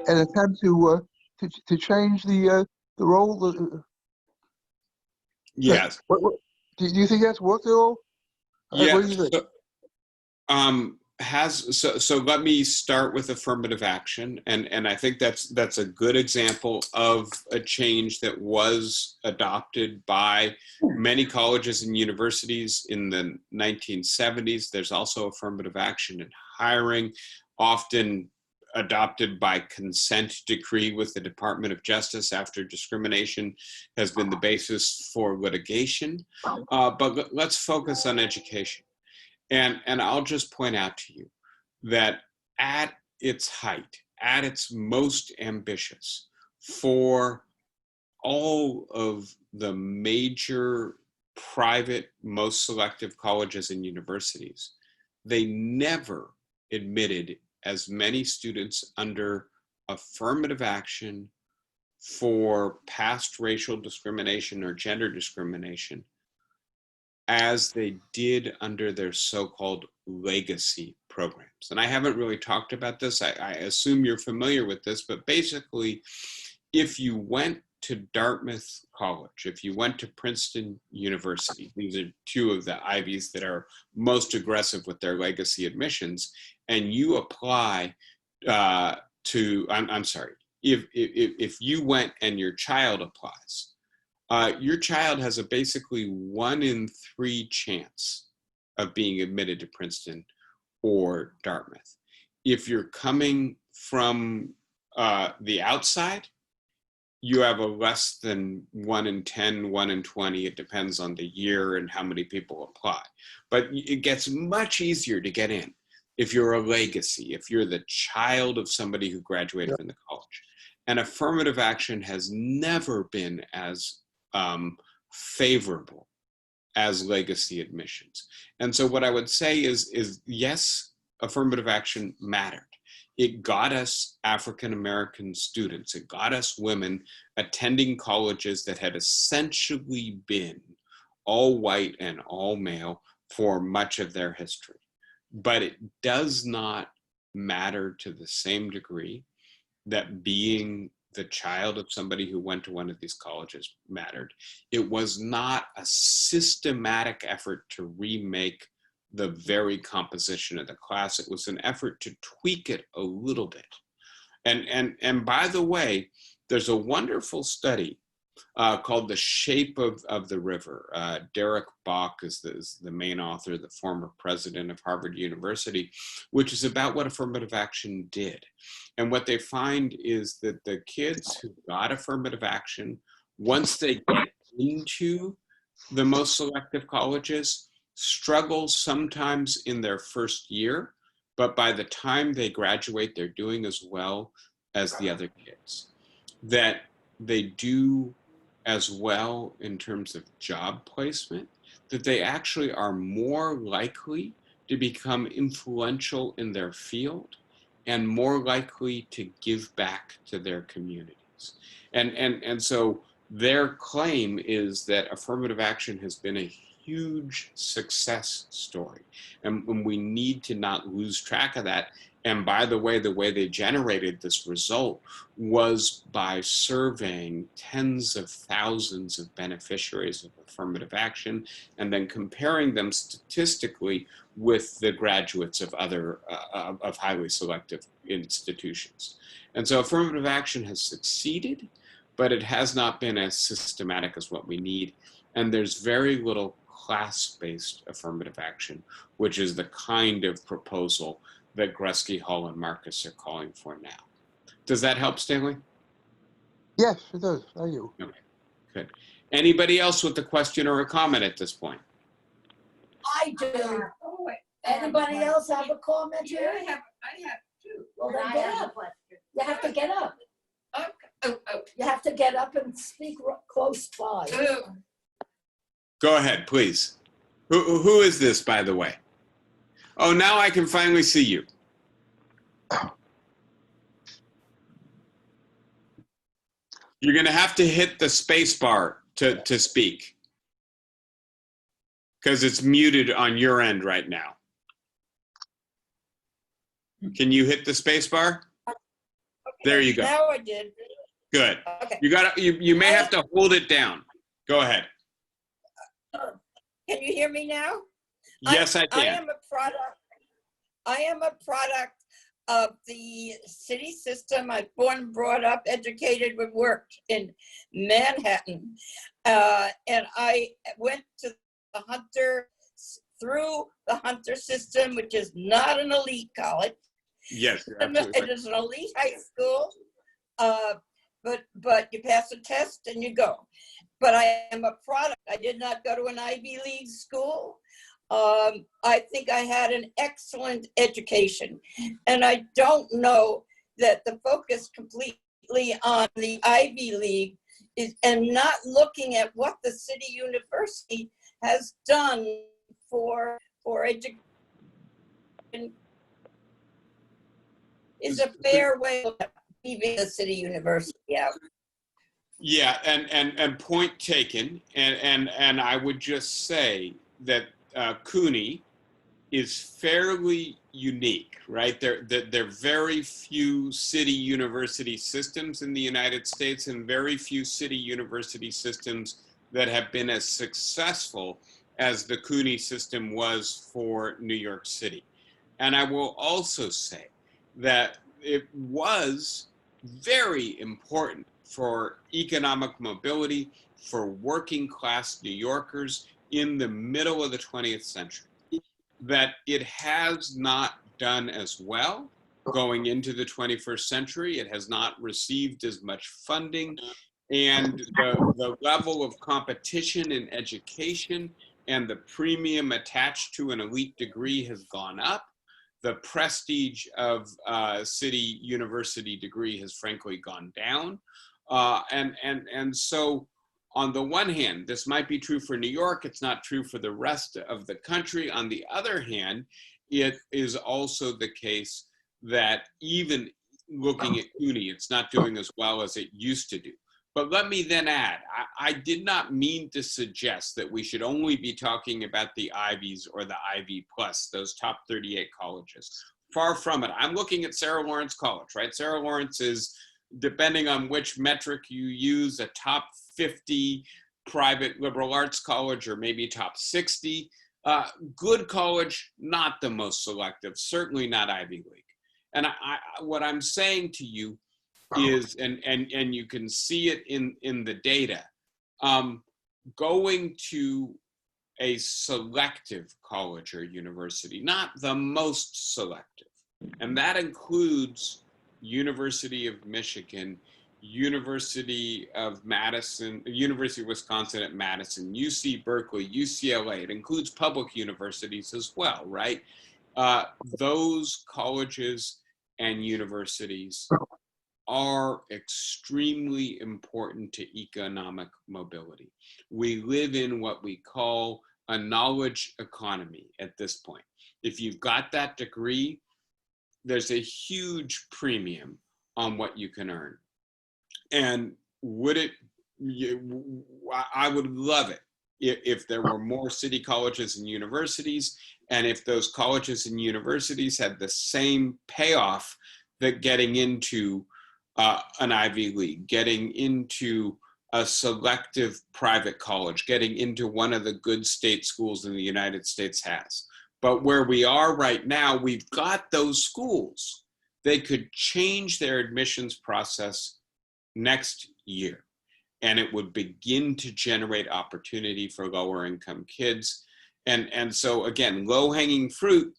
attempt to change the role? Yes. Do you think that's worked at all? Yeah. What do you think? So let me start with affirmative action, and I think that's a good example of a change that was adopted by many colleges and universities in the 1970s. There's also affirmative action in hiring, often adopted by consent decree with the Department of Justice after discrimination has been the basis for litigation. But let's focus on education. And I'll just point out to you that at its height, at its most ambitious, for all of the major private, most selective colleges and universities, they never admitted as many students under affirmative action for past racial discrimination or gender discrimination as they did under their so-called legacy programs. And I haven't really talked about this. I assume you're familiar with this, but basically, if you went to Dartmouth College, if you went to Princeton University, these are two of the Ivies that are most aggressive with their legacy admissions, and you apply if you went and your child applies, your child has a basically 1 in 3 chance of being admitted to Princeton or Dartmouth. If you're coming from the outside, you have a less than 1 in 10, 1 in 20. It depends on the year and how many people apply. But it gets much easier to get in if you're a legacy, if you're the child of somebody who graduated from the college. And affirmative action has never been as favorable as legacy admissions. And so what I would say is yes, affirmative action mattered. It got us African-American students. It got us women attending colleges that had essentially been all white and all male for much of their history. But it does not matter to the same degree that being the child of somebody who went to one of these colleges mattered. It was not a systematic effort to remake the very composition of the class. It was an effort to tweak it a little bit. And by the way, there's a wonderful study called The Shape of the River. Derek Bach is the main author, the former president of Harvard University, which is about what affirmative action did. And what they find is that the kids who got affirmative action, once they get into the most selective colleges, struggle sometimes in their first year, but by the time they graduate, they're doing as well as the other kids. That they do as well in terms of job placement, that they actually are more likely to become influential in their field and more likely to give back to their communities. And so their claim is that affirmative action has been a huge success story. And we need to not lose track of that. And by the way they generated this result was by surveying tens of thousands of beneficiaries of affirmative action and then comparing them statistically with the graduates of other of highly selective institutions. And so affirmative action has succeeded, but it has not been as systematic as what we need. And there's very little class-based affirmative action, which is the kind of proposal that Grusky, Hull, and Marcus are calling for now. Does that help, Stanley? Yes, it does. Thank you. Okay, good. Anybody else with a question or a comment at this point? I do. Anybody else have a comment Yeah, here? I have two. Well, then get up. You have to get up. Oh. You have to get up and speak close by. Oh. Go ahead, please. Who is this, by the way? Oh, now I can finally see you. You're going to have to hit the space bar to speak, because it's muted on your end right now. Can you hit the space bar? Okay, There you go. now I did. Good. Okay. You may have to hold it down. Go ahead. Can you hear me now? Yes, I I can. am a product of the city system. I was born and brought up, educated, and worked in Manhattan. And I went to the Hunter, through the Hunter system, which is not an elite college. Yes, you're absolutely It is an elite high school, but you pass a test and you go. But I am a product. I did not go to an Ivy League school. I think I had an excellent education. And I don't know that the focus completely on the Ivy League is, and not looking at what the city university has done for education is a fair way of leaving the city university out. Yeah, and point taken. And I would just say that CUNY is fairly unique, right? There are very few city university systems in the United States and very few city university systems that have been as successful as the CUNY system was for New York City. And I will also say that it was very important for economic mobility, for working class New Yorkers in the middle of the 20th century. That it has not done as well going into the 21st century. It has not received as much funding. and the level of competition in education and the premium attached to an elite degree has gone up. The prestige of city university degree has frankly gone down. And so on the one hand, this might be true for New York, it's not true for the rest of the country. On the other hand, it is also the case that even looking at CUNY, it's not doing as well as it used to do. But let me then add, I did not mean to suggest that we should only be talking about the Ivies or the Ivy Plus, those top 38 colleges. Far from it. I'm looking at Sarah Lawrence College, right? Sarah Lawrence is, depending on which metric you use, a top 50 private liberal arts college or maybe top 60. Good college, not the most selective, certainly not Ivy League. And what I'm saying to you is, and you can see it in the data, going to a selective college or university, not the most selective, and that includes University of Michigan, University of Madison, University of Wisconsin at Madison, UC Berkeley, UCLA. It includes public universities as well, right? Those colleges and universities are extremely important to economic mobility. We live in what we call a knowledge economy at this point. If you've got that degree, there's a huge premium on what you can earn. And I would love it if there were more city colleges and universities, and if those colleges and universities had the same payoff that getting into an Ivy League, getting into a selective private college, getting into one of the good state schools in the United States has. But where we are right now, we've got those schools. They could change their admissions process next year, and it would begin to generate opportunity for lower income kids. And so again, low-hanging fruit,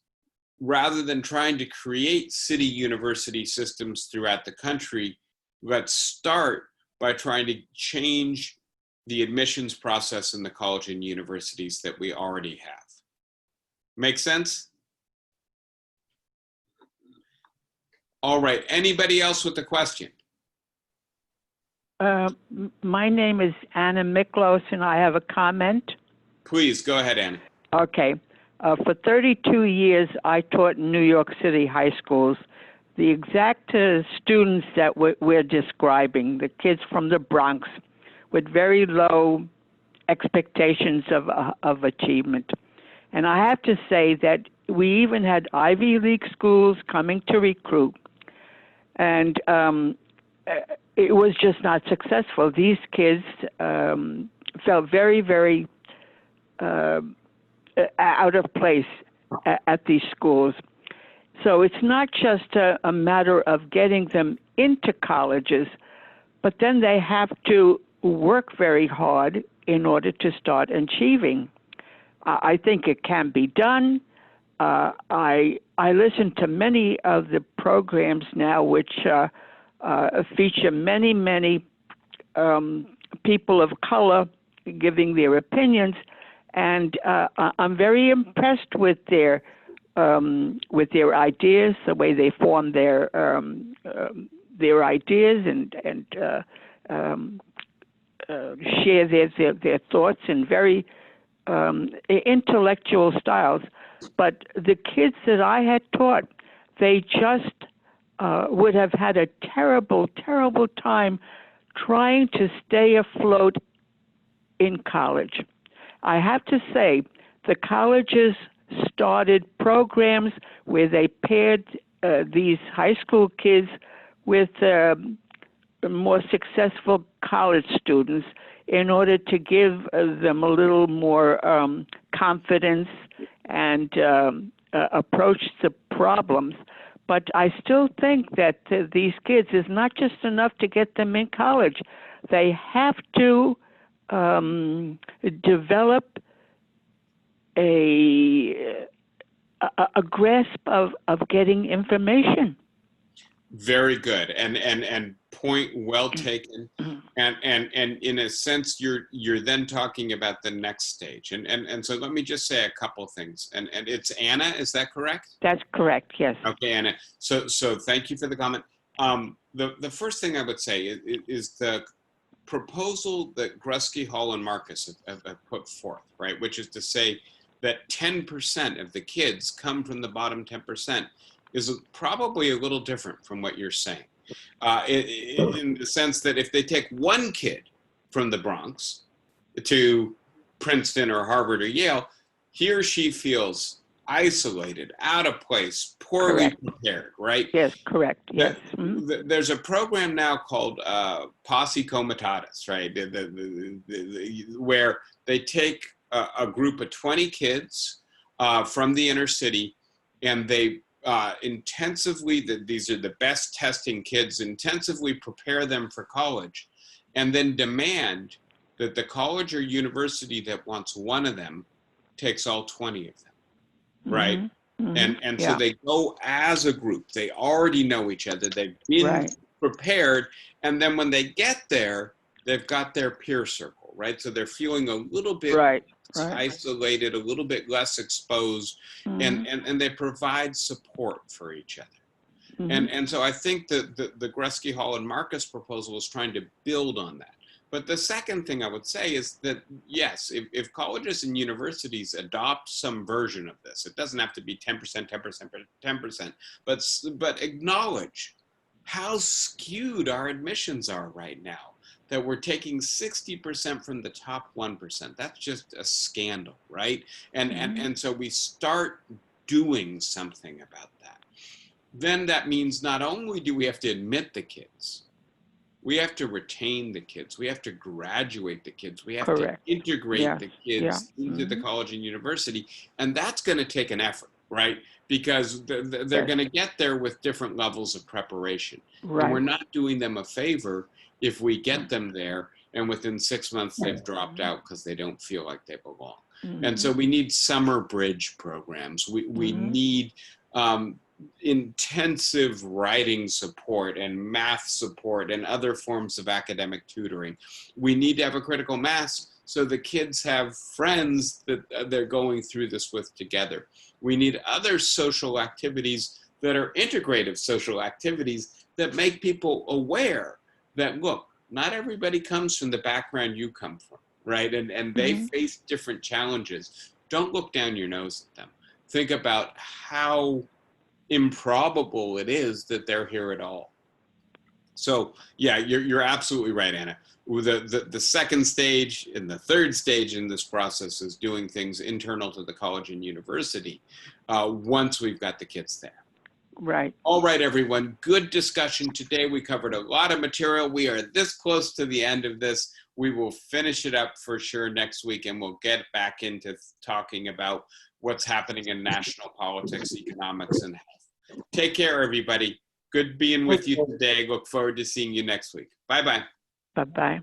rather than trying to create city university systems throughout the country, let's start by trying to change the admissions process in the college and universities that we already have. Make sense? All right, anybody else with a question? My name is Anna Miklos, and I have a comment. Please, go ahead, Anna. Okay. For 32 years, I taught in New York City high schools. The exact students that we're describing, the kids from the Bronx, with very low expectations of achievement. And I have to say that we even had Ivy League schools coming to recruit, and it was just not successful. These kids felt very, very out of place at these schools. So it's not just a matter of getting them into colleges, but then they have to work very hard in order to start achieving. I think it can be done. I listen to many of the programs now which feature many people of color giving their opinions, and I'm very impressed with their ideas, the way they form their ideas and share their thoughts in very intellectual styles. But the kids that I had taught, they just would have had a terrible time trying to stay afloat in college. I have to say, the colleges started programs where they paired these high school kids with more successful college students in order to give them a little more confidence and approach the problems. But I still think that these kids is not just enough to get them in college. They have to develop a grasp of getting information. Very good, and point well taken. And in a sense, you're then talking about the next stage. And so let me just say a couple things. And it's Anna, is that correct? That's correct, yes. Okay, Anna. So thank you for the comment. The first thing I would say is the proposal that Grusky, Hall, and Marcus have put forth, right? Which is to say that 10% of the kids come from the bottom 10% is probably a little different from what you're saying. In the sense that if they take one kid from the Bronx to Princeton or Harvard or Yale, he or she feels isolated, out of place, poorly Correct. prepared, right? Yes, correct, yes. Mhm. There's a program now called Posse Comitatus, right? Where they take a group of 20 kids from the inner city, and they intensively, these are the best testing kids, intensively prepare them for college, and then demand that the college or university that wants one of them takes all 20 of them, right? Mhm. And Yeah. so they go as a group. They already know each other. They've been Right. prepared. And then when they get there, they've got their peer circle, right? So they're feeling a little bit Right. isolated, a little bit less exposed, Mhm. and they provide support for each other. Mhm. And so I think that the Grusky, Hall, and Marcus proposal is trying to build on that. But the second thing I would say is that, yes, if colleges and universities adopt some version of this, it doesn't have to be 10%, 10%, 10%, but acknowledge how skewed our admissions are right now, that we're taking 60% from the top 1%. That's just a scandal, right? And so we start doing something about that. Then that means not only do we have to admit the kids, we have to retain the kids. We have to graduate the kids. We have Correct. to integrate Yes. the Yeah. kids into the college and university. And that's going to take an effort, right? Because they're Yes. going to get there with different levels of preparation. And we're Right. not doing them a favor if we get them there and within 6 months they've dropped out because they don't feel like they belong. And so we need summer bridge programs. We need intensive writing support and math support and other forms of academic tutoring. We need to have a critical mass so the kids have friends that they're going through this with together. We need other social activities that are integrative social activities that make people aware that, look, not everybody comes from the background you come from, right? And they face different challenges. Don't look down your nose at them. Think about how improbable it is that they're here at all. So yeah, you're absolutely right, Anna. The second stage and the third stage in this process is doing things internal to the college and university once we've got the kids there. Right. All right, everyone. Good discussion today. We covered a lot of material. We are this close to the end of this. We will finish it up for sure next week, and we'll get back into talking about what's happening in national politics, economics, and health. Take care, everybody. Good being with you today. Look forward to seeing you next week. Bye-bye. Bye-bye.